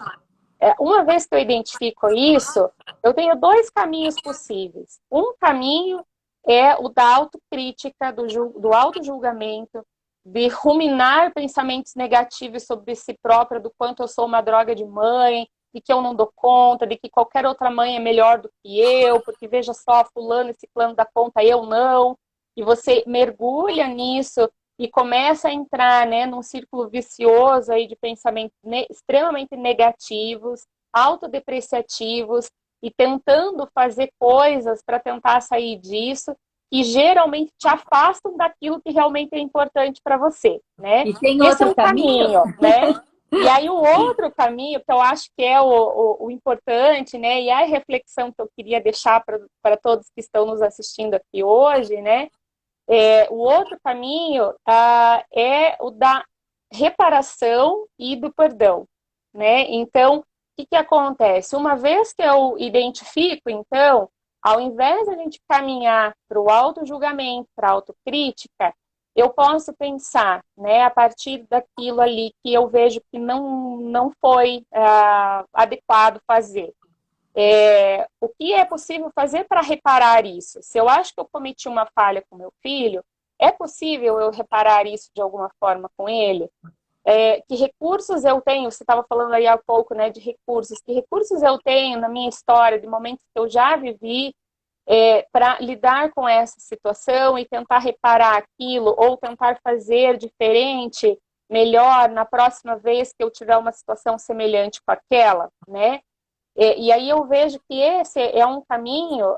Speaker 2: uma vez que eu identifico isso, eu tenho dois caminhos possíveis. Um caminho é o da autocrítica, do auto-julgamento, de ruminar pensamentos negativos sobre si própria, do quanto eu sou uma droga de mãe, de que eu não dou conta, de que qualquer outra mãe é melhor do que eu, porque veja só, fulano e ciclano dá conta, eu não. E você mergulha nisso e começa a entrar, né, num círculo vicioso aí de pensamentos extremamente negativos, autodepreciativos, e tentando fazer coisas para tentar sair disso, que geralmente te afastam daquilo que realmente é importante para você, né?
Speaker 1: E tem
Speaker 2: Esse é
Speaker 1: outro
Speaker 2: um
Speaker 1: caminho?
Speaker 2: caminho, né? E aí o outro caminho, que eu acho que é o importante, né? E a reflexão que eu queria deixar para todos que estão nos assistindo aqui hoje, né? O outro caminho é o da reparação e do perdão, né? Então, o que que acontece? Uma vez que eu identifico, então, ao invés de a gente caminhar para o auto-julgamento, para a autocrítica, eu posso pensar, né, a partir daquilo ali que eu vejo que não foi adequado fazer. O que é possível fazer para reparar isso? Se eu acho que eu cometi uma falha com meu filho, é possível eu reparar isso de alguma forma com ele? Que recursos eu tenho? Você estava falando aí há pouco, né, de recursos. Que recursos eu tenho na minha história, de momentos que eu já vivi, para lidar com essa situação e tentar reparar aquilo ou tentar fazer diferente, melhor, na próxima vez que eu tiver uma situação semelhante com aquela, né? E aí eu vejo que esse é um caminho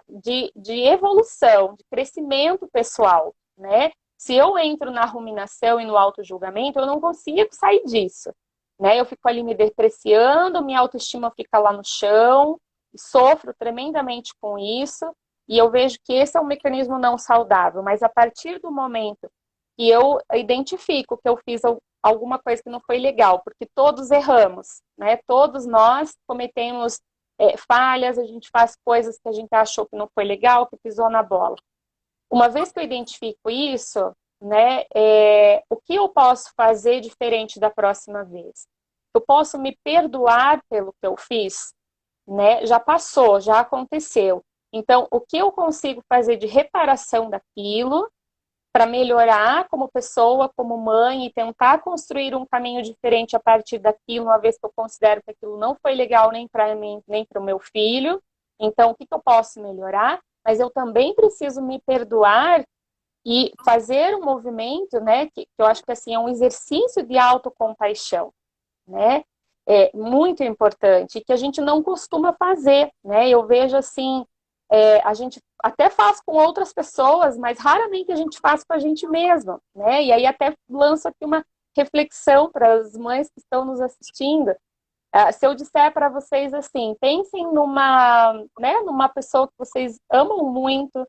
Speaker 2: de evolução, de crescimento pessoal, né? Se eu entro na ruminação e no auto-julgamento, eu não consigo sair disso, né? Eu fico ali me depreciando, minha autoestima fica lá no chão, sofro tremendamente com isso, e eu vejo que esse é um mecanismo não saudável, mas a partir do momento que eu identifico que eu fiz alguma coisa que não foi legal, porque todos erramos, né? Todos nós cometemos falhas, a gente faz coisas que a gente achou que não foi legal, que pisou na bola. Uma vez que eu identifico isso, né, o que eu posso fazer diferente da próxima vez? Eu posso me perdoar pelo que eu fiz, né? Já passou, já aconteceu. Então, o que eu consigo fazer de reparação daquilo para melhorar como pessoa, como mãe e tentar construir um caminho diferente a partir daquilo, uma vez que eu considero que aquilo não foi legal nem para mim, nem para o meu filho. Então, o que eu posso melhorar? Mas eu também preciso me perdoar e fazer um movimento, né, que eu acho que assim é um exercício de autocompaixão, né? É muito importante que a gente não costuma fazer, né? Eu vejo assim, a gente até faz com outras pessoas, mas raramente a gente faz com a gente mesma, né? E aí até lanço aqui uma reflexão para as mães que estão nos assistindo. Se eu disser para vocês assim, pensem numa pessoa que vocês amam muito,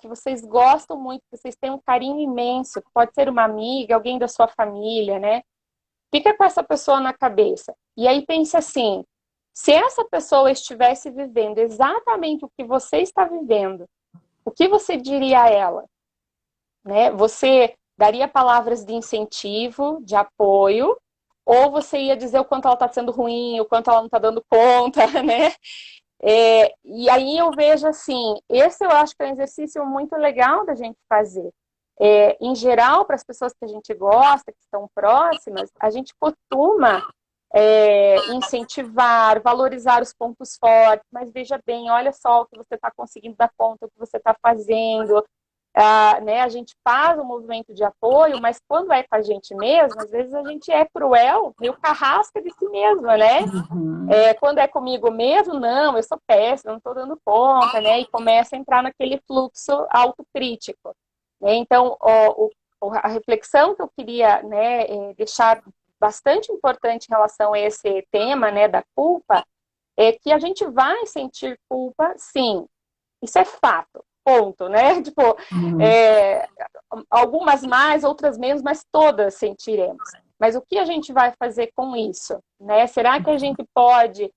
Speaker 2: que vocês gostam muito, que vocês têm um carinho imenso, que pode ser uma amiga, alguém da sua família, né? Fica com essa pessoa na cabeça. E aí pense assim, se essa pessoa estivesse vivendo exatamente o que você está vivendo, o que você diria a ela? Né? Você daria palavras de incentivo, de apoio, ou você ia dizer o quanto ela está sendo ruim, o quanto ela não está dando conta, né? E aí eu vejo assim, esse eu acho que é um exercício muito legal da gente fazer. Em geral, para as pessoas que a gente gosta, que estão próximas, a gente costuma incentivar, valorizar os pontos fortes, mas veja bem, olha só o que você está conseguindo dar conta, o que você está fazendo. Né, a gente faz um movimento de apoio, mas quando é com a gente mesmo, às vezes a gente é cruel, meio carrasca de si mesma, né?
Speaker 1: Uhum.
Speaker 2: Quando é comigo mesmo, não, eu sou péssima, não estou dando conta, né? E começa a entrar naquele fluxo autocrítico. Né? Então, a reflexão que eu queria, né, deixar bastante importante em relação a esse tema, né, da culpa, é que a gente vai sentir culpa, sim. Isso é fato, ponto, né? Tipo,
Speaker 1: Uhum.
Speaker 2: é, algumas mais, outras menos, mas todas sentiremos. Mas o que a gente vai fazer com isso? Né? Será que a gente pode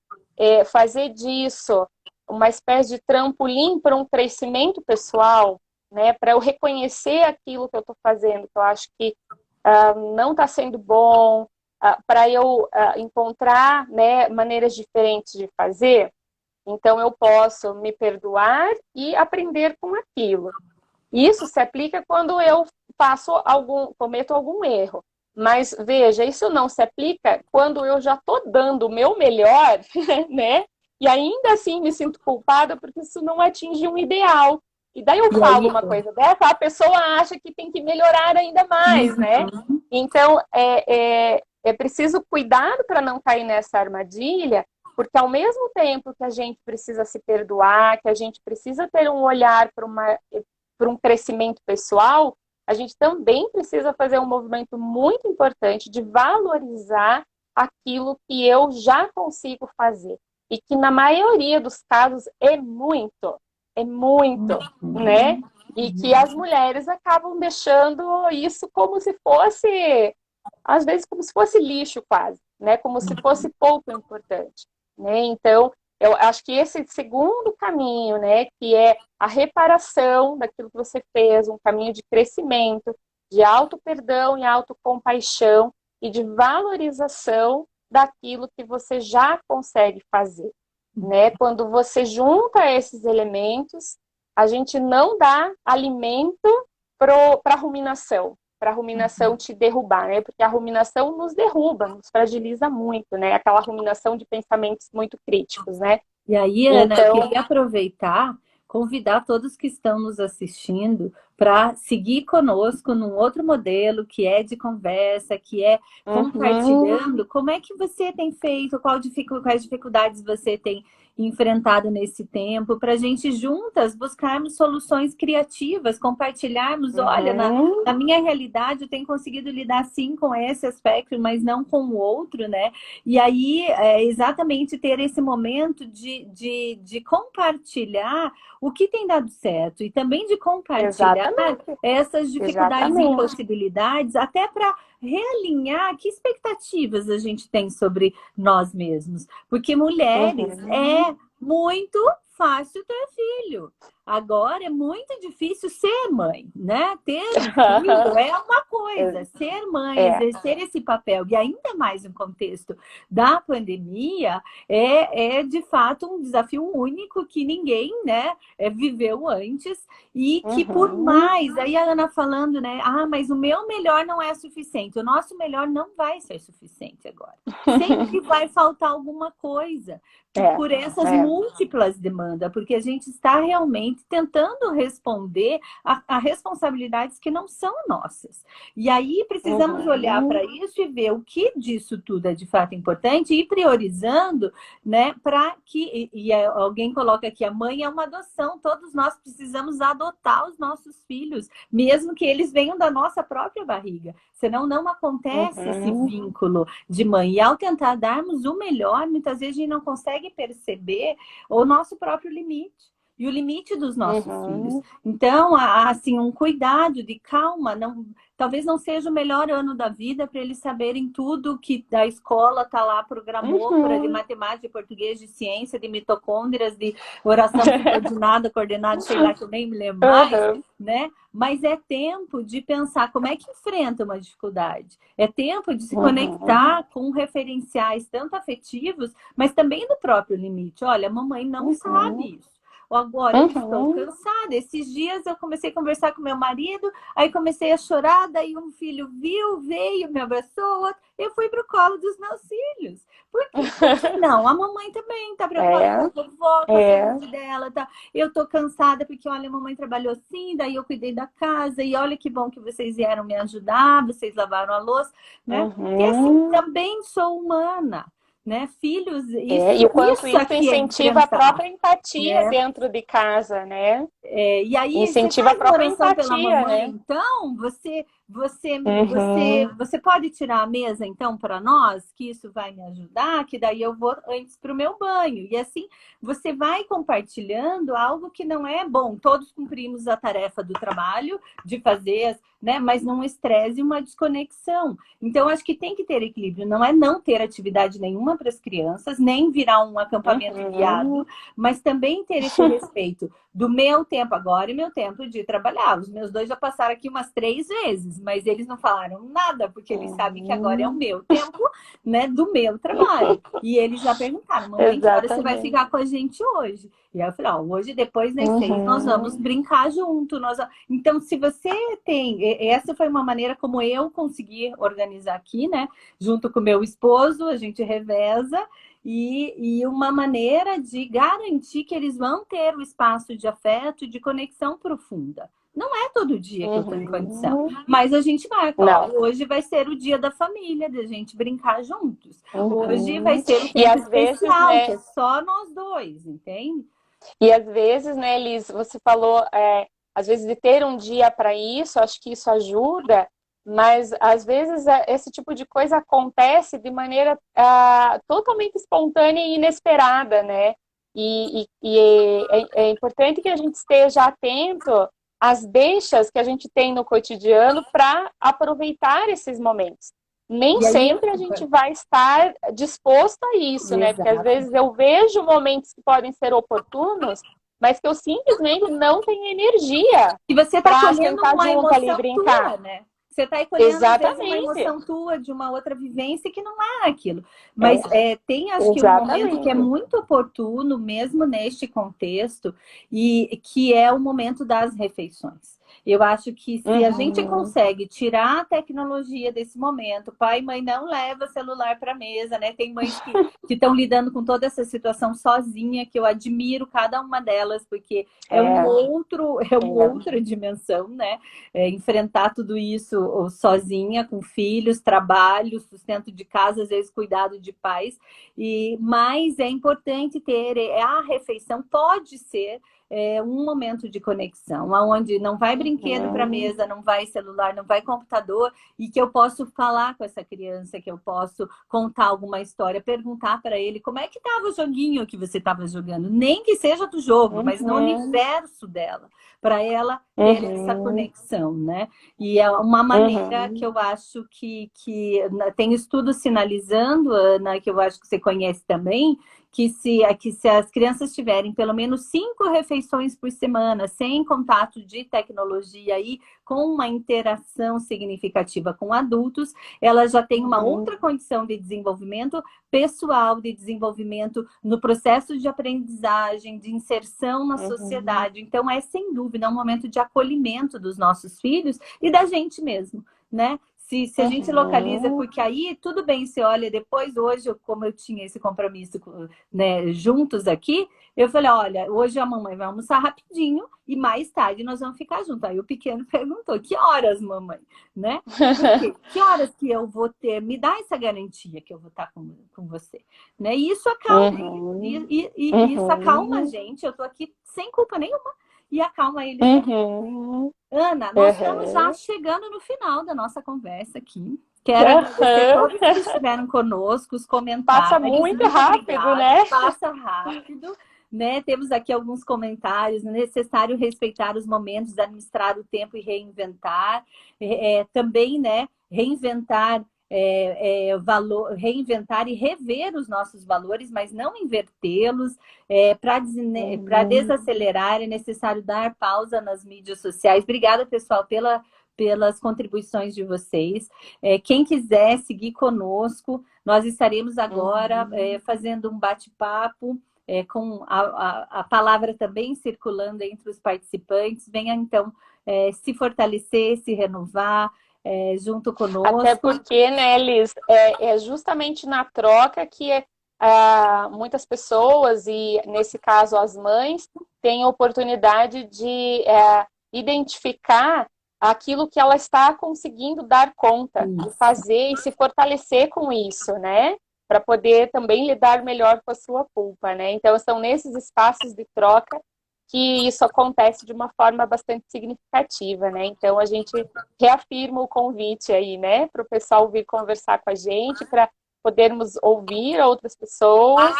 Speaker 2: fazer disso uma espécie de trampolim para um crescimento pessoal, né? Para eu reconhecer aquilo que eu estou fazendo, que eu acho que não está sendo bom, para eu encontrar, né, maneiras diferentes de fazer? Então, eu posso me perdoar e aprender com aquilo. Isso se aplica quando eu cometo algum erro. Mas, veja, isso não se aplica quando eu já estou dando o meu melhor, né? E ainda assim me sinto culpada porque isso não atinge um ideal. E daí eu
Speaker 1: E
Speaker 2: falo
Speaker 1: aí,
Speaker 2: uma coisa dessa, a pessoa acha que tem que melhorar ainda mais, né? Então, é preciso cuidado para não cair nessa armadilha, porque ao mesmo tempo que a gente precisa se perdoar, que a gente precisa ter um olhar para um crescimento pessoal, a gente também precisa fazer um movimento muito importante de valorizar aquilo que eu já consigo fazer. E que na maioria dos casos é muito, né? E que as mulheres acabam deixando isso como se fosse, às vezes, como se fosse lixo quase, né? Como se fosse pouco importante, né? Então, eu acho que esse segundo caminho, né, que é a reparação daquilo que você fez, um caminho de crescimento, de auto-perdão e autocompaixão e de valorização daquilo que você já consegue fazer, né? Quando você junta esses elementos, a gente não dá alimento para a ruminação te derrubar, né? Porque a ruminação nos derruba, nos fragiliza muito, né? Aquela ruminação de pensamentos muito críticos, né?
Speaker 1: E aí, Ana, eu
Speaker 2: Então,
Speaker 1: queria aproveitar, convidar todos que estão nos assistindo para seguir conosco num outro modelo que é de conversa, que é compartilhando como é que você tem feito, quais dificuldades você tem enfrentado nesse tempo, para a gente juntas buscarmos soluções criativas, compartilharmos, olha, na minha realidade eu tenho conseguido lidar sim com esse aspecto, mas não com o outro, né? E aí, exatamente ter esse momento de compartilhar o que tem dado certo e também de compartilhar
Speaker 2: exatamente,
Speaker 1: essas dificuldades e
Speaker 2: exatamente.
Speaker 1: impossibilidades, até para realinhar que expectativas a gente tem sobre nós mesmos. Porque mulheres é muito fácil ter filho. Agora é muito difícil ser mãe, né? Ter um filho é uma coisa, ser mãe, exercer esse papel, e ainda mais no contexto da pandemia, é de fato um desafio único que ninguém, né, viveu antes, e que por mais, aí a Ana falando, né, mas o meu melhor não é suficiente, o nosso melhor não vai ser suficiente agora. Sempre vai faltar alguma coisa por essas múltiplas demandas, porque a gente está realmente tentando responder a responsabilidades que não são nossas. E aí precisamos olhar para isso e ver o que disso tudo é de fato importante e ir priorizando, né, para que, alguém coloca aqui, a mãe é uma adoção, todos nós precisamos adotar os nossos filhos, mesmo que eles venham da nossa própria barriga, senão não acontece esse vínculo de mãe. E ao tentar darmos o melhor, muitas vezes a gente não consegue perceber o nosso próprio limite e o limite dos nossos filhos. Então, assim, um cuidado de calma, talvez não seja o melhor ano da vida para eles saberem tudo que a escola tá lá, programou de matemática, de português, de ciência, de mitocôndrias, de oração subordinada, coordenada, sei lá, que eu nem me lembro mais, né? Mas é tempo de pensar como é que enfrenta uma dificuldade. É tempo de se conectar com referenciais tanto afetivos, mas também do próprio limite. Olha, a mamãe não sabe isso. Agora eu estou cansada. Esses dias eu comecei a conversar com meu marido, aí comecei a chorar, daí um filho veio, me abraçou, outro. Eu fui pro colo dos meus filhos. Por quê? Porque não, a mamãe também está preocupada com a vovó, com a saúde dela, tá? Eu tô cansada porque, olha, a mamãe trabalhou assim, daí eu cuidei da casa, e olha que bom que vocês vieram me ajudar, vocês lavaram a louça, né? Porque assim, também sou humana. Né? Filhos,
Speaker 2: e o quanto isso
Speaker 1: aqui é
Speaker 2: incentiva a
Speaker 1: enfrentar,
Speaker 2: própria empatia
Speaker 1: né?
Speaker 2: dentro de casa, né?
Speaker 1: E aí você
Speaker 2: Incentiva a
Speaker 1: faz uma
Speaker 2: própria
Speaker 1: oração pela
Speaker 2: empatia,
Speaker 1: mamãe,
Speaker 2: né?
Speaker 1: então você pode tirar a mesa então para nós, que isso vai me ajudar, que daí eu vou antes para o meu banho. E assim você vai compartilhando algo que não é bom. Todos cumprimos a tarefa do trabalho, de fazer, né? Mas não estresse e uma desconexão. Então, acho que tem que ter equilíbrio. Não é não ter atividade nenhuma para as crianças, nem virar um acampamento guiado, mas também ter esse respeito do meu tempo agora e meu tempo de trabalhar. Os meus dois já passaram aqui umas 3 vezes, mas eles não falaram nada, porque eles sabem que agora é o meu tempo, né, do meu trabalho. E eles já perguntaram, mamãe, que hora você vai ficar com a gente hoje? E aí eu falei, hoje depois das 6 nós vamos brincar junto. Então, se você tem... Essa foi uma maneira como eu consegui organizar aqui, né? Junto com meu esposo, a gente reveza. e uma maneira de garantir que eles vão ter o espaço de afeto e de conexão profunda. Não é todo dia que eu estou em condição, mas a gente vai. Ó, hoje vai ser o dia da família, da gente brincar juntos. Hoje vai ser um tempo especial,
Speaker 2: né,
Speaker 1: que é só nós dois, entende?
Speaker 2: E às vezes, né, Liz, você falou, às vezes de ter um dia para isso, acho que isso ajuda, mas às vezes esse tipo de coisa acontece de maneira totalmente espontânea e inesperada, né? É importante que a gente esteja atento às deixas que a gente tem no cotidiano para aproveitar esses momentos. Nem sempre a gente vai estar disposto a isso, né? Porque às vezes eu vejo momentos que podem ser oportunos, mas que eu simplesmente não tenho energia
Speaker 1: e você está colhendo uma
Speaker 2: junto ali
Speaker 1: emoção
Speaker 2: brincar.
Speaker 1: tua, né? Você está colhendo, às vezes, uma emoção tua de uma outra vivência que não é aquilo. Mas tem, acho que, um momento que é muito oportuno, mesmo neste contexto, e que é o momento das refeições. Eu acho que se a gente consegue tirar a tecnologia desse momento, pai e mãe não leva celular para a mesa, né? Tem mães que estão lidando com toda essa situação sozinha, que eu admiro cada uma delas, porque é uma outra dimensão, né? Enfrentar tudo isso sozinha, com filhos, trabalho, sustento de casa, às vezes cuidado de pais. Mas é importante ter a refeição, pode ser um momento de conexão, onde não vai brinquedo para a mesa, não vai celular, não vai computador, e que eu posso falar com essa criança, que eu posso contar alguma história, perguntar para ele como é que estava o joguinho que você estava jogando, nem que seja do jogo, mas no universo dela, para ela ter essa conexão, né? E é uma maneira que eu acho que tem estudos sinalizando, Ana, que eu acho que você conhece também, que se as crianças tiverem pelo menos 5 refeições por semana, sem contato de tecnologia e com uma interação significativa com adultos, elas já têm uma outra condição de desenvolvimento pessoal, de desenvolvimento no processo de aprendizagem, de inserção na sociedade. Então, sem dúvida, um momento de acolhimento dos nossos filhos e da gente mesmo, né? Se a gente localiza, porque aí tudo bem, você olha depois, hoje, como eu tinha esse compromisso, né, juntos aqui, eu falei, olha, hoje a mamãe vai almoçar rapidinho e mais tarde nós vamos ficar juntos. Aí o pequeno perguntou, que horas, mamãe? Né? Que horas que eu vou ter? Me dá essa garantia que eu vou estar com você. Né? E isso acalma, isso acalma a gente, eu tô aqui sem culpa nenhuma. E acalma eles. Ana, nós estamos já chegando no final da nossa conversa aqui. Quero agradecer a todos que estiveram conosco, os comentários.
Speaker 2: Passa muito rápido, né?
Speaker 1: Passa rápido. Né? Temos aqui alguns comentários. É necessário respeitar os momentos, administrar o tempo e reinventar. Também, né, reinventar reinventar e rever os nossos valores, mas não invertê-los. Para desacelerar, é necessário dar pausa nas mídias sociais. Obrigada, pessoal, pelas contribuições de vocês. Quem quiser seguir conosco, nós estaremos agora fazendo um bate-papo com a palavra também circulando entre os participantes. Venha, então, se fortalecer, se renovar, junto conosco.
Speaker 2: Até porque, né, Liz, é justamente na troca que muitas pessoas, e nesse caso as mães, têm a oportunidade de identificar aquilo que ela está conseguindo dar conta de fazer e se fortalecer com isso, né? Para poder também lidar melhor com a sua culpa, né? Então, são nesses espaços de troca que isso acontece de uma forma bastante significativa, né? Então, a gente reafirma o convite aí, né? Para o pessoal vir conversar com a gente, para podermos ouvir outras pessoas,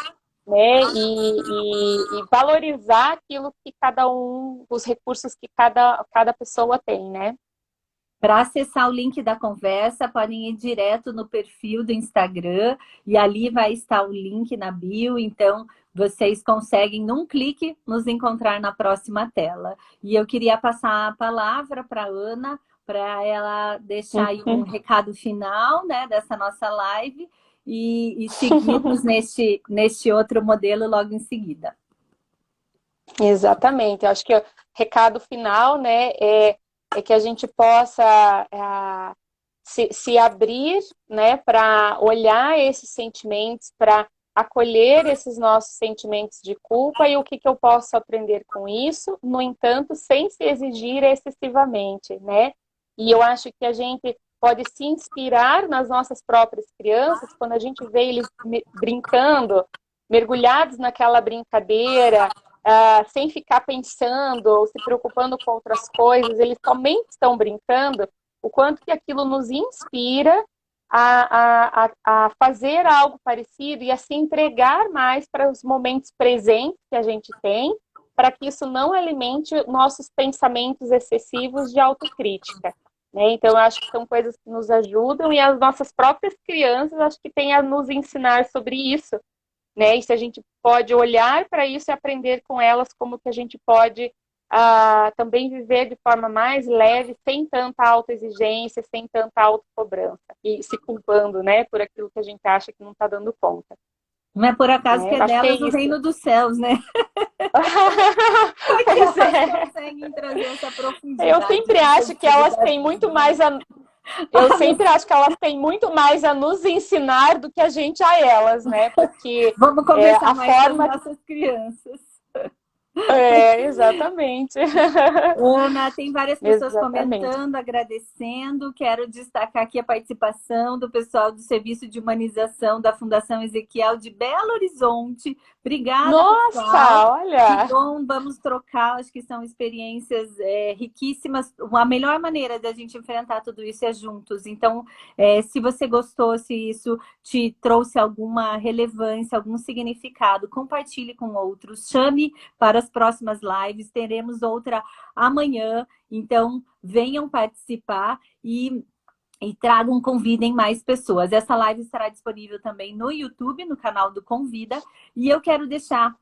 Speaker 2: né? E valorizar aquilo que cada um, os recursos que cada pessoa tem, né?
Speaker 1: Para acessar o link da conversa, podem ir direto no perfil do Instagram e ali vai estar o link na bio, então vocês conseguem, num clique, nos encontrar na próxima tela. E eu queria passar a palavra para a Ana, para ela deixar aí um recado final, né, dessa nossa live e seguirmos neste outro modelo logo em seguida.
Speaker 2: Exatamente. Eu acho que o recado final, né, é que a gente possa se abrir, né, para olhar esses sentimentos, para acolher esses nossos sentimentos de culpa e o que eu posso aprender com isso, no entanto, sem se exigir excessivamente, né? E eu acho que a gente pode se inspirar nas nossas próprias crianças quando a gente vê eles brincando, mergulhados naquela brincadeira, sem ficar pensando ou se preocupando com outras coisas, eles somente estão brincando, o quanto que aquilo nos inspira a fazer algo parecido e a se entregar mais para os momentos presentes que a gente tem, para que isso não alimente nossos pensamentos excessivos de autocrítica. Né? Então, eu acho que são coisas que nos ajudam e as nossas próprias crianças acho que têm a nos ensinar sobre isso. Né? E se a gente pode olhar para isso e aprender com elas como que a gente pode também viver de forma mais leve, sem tanta autoexigência, sem tanta autocobrança e se culpando, né, por aquilo que a gente acha que não está dando conta.
Speaker 1: Não é por acaso que é
Speaker 2: Acho que
Speaker 1: delas
Speaker 2: é
Speaker 1: o
Speaker 2: isso.
Speaker 1: reino dos céus, né? Porque
Speaker 2: Pois
Speaker 1: elas conseguem trazer essa profundidade.
Speaker 2: Eu sempre acho que elas têm muito mais Eu sempre acho que elas têm muito mais a nos ensinar do que a gente a elas, né? Porque
Speaker 1: vamos conversar
Speaker 2: a
Speaker 1: mais
Speaker 2: forma...
Speaker 1: com as nossas crianças.
Speaker 2: Exatamente.
Speaker 1: Ana, tem várias pessoas
Speaker 2: Exatamente.
Speaker 1: comentando, agradecendo. Quero destacar aqui a participação do pessoal do Serviço de Humanização da Fundação Ezequiel de Belo Horizonte. Obrigada,
Speaker 2: Nossa,
Speaker 1: pessoal.
Speaker 2: olha!
Speaker 1: Que bom, vamos trocar. Acho que são experiências riquíssimas. A melhor maneira da gente enfrentar tudo isso é juntos. Então, se você gostou, se isso te trouxe alguma relevância, algum significado, compartilhe com outros. Chame para as próximas lives. Teremos outra amanhã. Então, venham participar e tragam, convidem mais pessoas. Essa live estará disponível também no YouTube, no canal do Convida. E eu quero deixar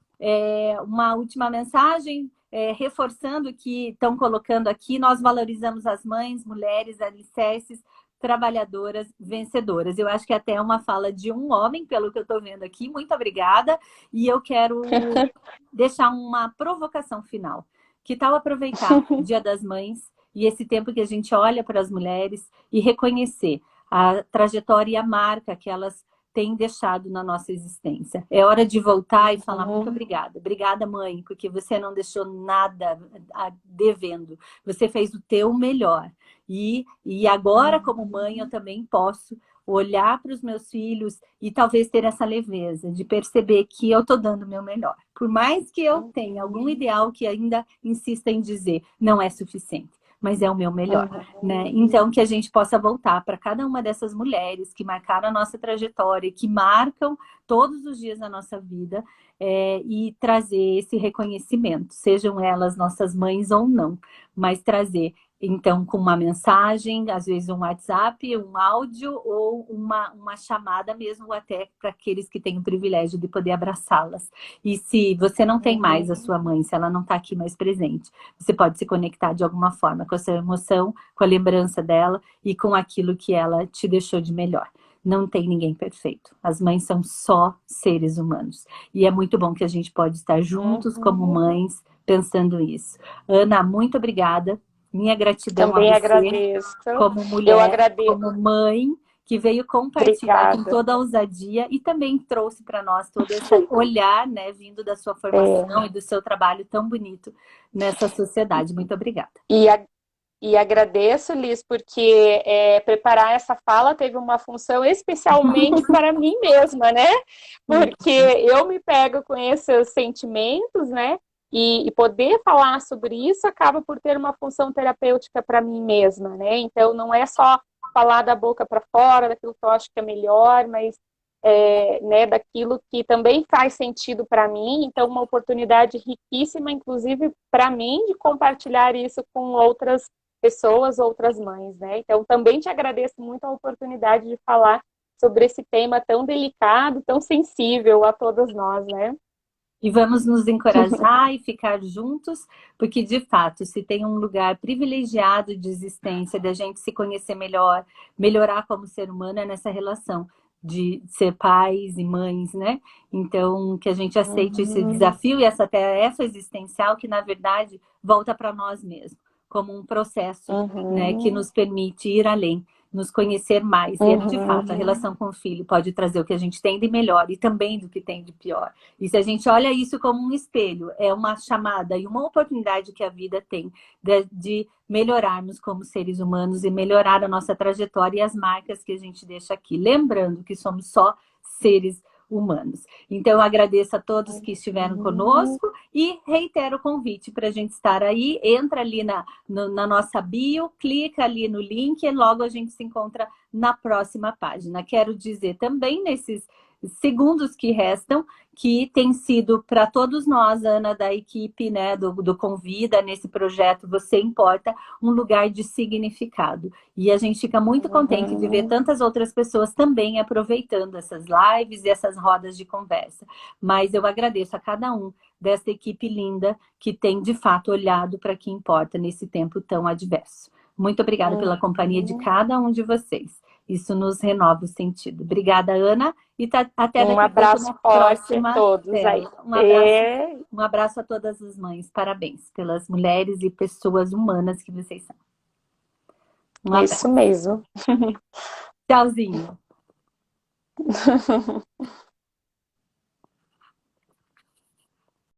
Speaker 1: uma última mensagem, reforçando que estão colocando aqui, nós valorizamos as mães, mulheres, alicerces, trabalhadoras, vencedoras. Eu acho que até é uma fala de um homem, pelo que eu estou vendo aqui. Muito obrigada. E eu quero deixar uma provocação final. Que tal aproveitar o Dia das Mães e esse tempo que a gente olha para as mulheres e reconhecer a trajetória e a marca que elas têm deixado na nossa existência. É hora de voltar e falar muito obrigada. Obrigada, mãe, porque você não deixou nada devendo. Você fez o teu melhor. E agora, como mãe, eu também posso olhar para os meus filhos e talvez ter essa leveza de perceber que eu estou dando o meu melhor. Por mais que eu tenha algum ideal que ainda insista em dizer não é suficiente, mas é o meu melhor, né? Então, que a gente possa voltar para cada uma dessas mulheres que marcaram a nossa trajetória, que marcam todos os dias da nossa vida, e trazer esse reconhecimento, sejam elas nossas mães ou não, mas trazer, então, com uma mensagem, às vezes um WhatsApp, um áudio ou uma chamada mesmo, até para aqueles que têm o privilégio de poder abraçá-las. E se você não tem mais a sua mãe, se ela não está aqui mais presente, você pode se conectar de alguma forma com a sua emoção, com a lembrança dela e com aquilo que ela te deixou de melhor. Não tem ninguém perfeito. As mães são só seres humanos. E é muito bom que a gente pode estar juntos como mães, pensando isso. Ana, muito obrigada. Minha gratidão
Speaker 2: Também
Speaker 1: a você,
Speaker 2: agradeço.
Speaker 1: como mulher,
Speaker 2: Eu agradeço.
Speaker 1: como mãe, que veio compartilhar
Speaker 2: Obrigada.
Speaker 1: com toda a ousadia e também trouxe para nós todo esse olhar, né, vindo da sua formação e do seu trabalho tão bonito nessa sociedade. Muito obrigada.
Speaker 2: E agradeço, Liz, porque preparar essa fala teve uma função especialmente para mim mesma, né? Porque eu me pego com esses sentimentos, né? E poder falar sobre isso acaba por ter uma função terapêutica para mim mesma, né? Então, não é só falar da boca para fora, daquilo que eu acho que é melhor, mas né, daquilo que também faz sentido para mim. Então, uma oportunidade riquíssima, inclusive para mim, de compartilhar isso com outras pessoas, outras mães, né? Então, também te agradeço muito a oportunidade de falar sobre esse tema tão delicado, tão sensível a todas nós, né?
Speaker 1: E vamos nos encorajar e ficar juntos, porque, de fato, se tem um lugar privilegiado de existência, da gente se conhecer melhor, melhorar como ser humano, é nessa relação de ser pais e mães, né? Então, que a gente aceite esse desafio e essa tarefa existencial que, na verdade, volta para nós mesmos, como um processo, né, que nos permite ir além nos conhecer mais. E, de fato, a
Speaker 2: Uhum.
Speaker 1: relação com o filho pode trazer o que a gente tem de melhor e também do que tem de pior. E se a gente olha isso como um espelho, é uma chamada e uma oportunidade que a vida tem de melhorarmos como seres humanos e melhorar a nossa trajetória e as marcas que a gente deixa aqui. Lembrando que somos só seres humanos. Então, eu agradeço a todos que estiveram conosco e reitero o convite para a gente estar aí. Entra ali na nossa bio, clica ali no link e logo a gente se encontra na próxima página. Quero dizer também, nesses segundos que restam, que tem sido para todos nós, Ana, da equipe, né, do Convida, nesse projeto Você Importa, um lugar de significado. E a gente fica muito contente de ver tantas outras pessoas também aproveitando essas lives e essas rodas de conversa. Mas eu agradeço a cada um dessa equipe linda que tem, de fato, olhado para o que importa nesse tempo tão adverso. Muito obrigada pela companhia de cada um de vocês. Isso nos renova o sentido. Obrigada, Ana, e até
Speaker 2: Um
Speaker 1: daqui a pouco
Speaker 2: abraço
Speaker 1: na
Speaker 2: forte a
Speaker 1: próxima
Speaker 2: todos aí.
Speaker 1: tela.
Speaker 2: É
Speaker 1: Um abraço a todas as mães. Parabéns pelas mulheres e pessoas humanas que vocês são. Um
Speaker 2: isso
Speaker 1: abraço.
Speaker 2: mesmo.
Speaker 1: Tchauzinho.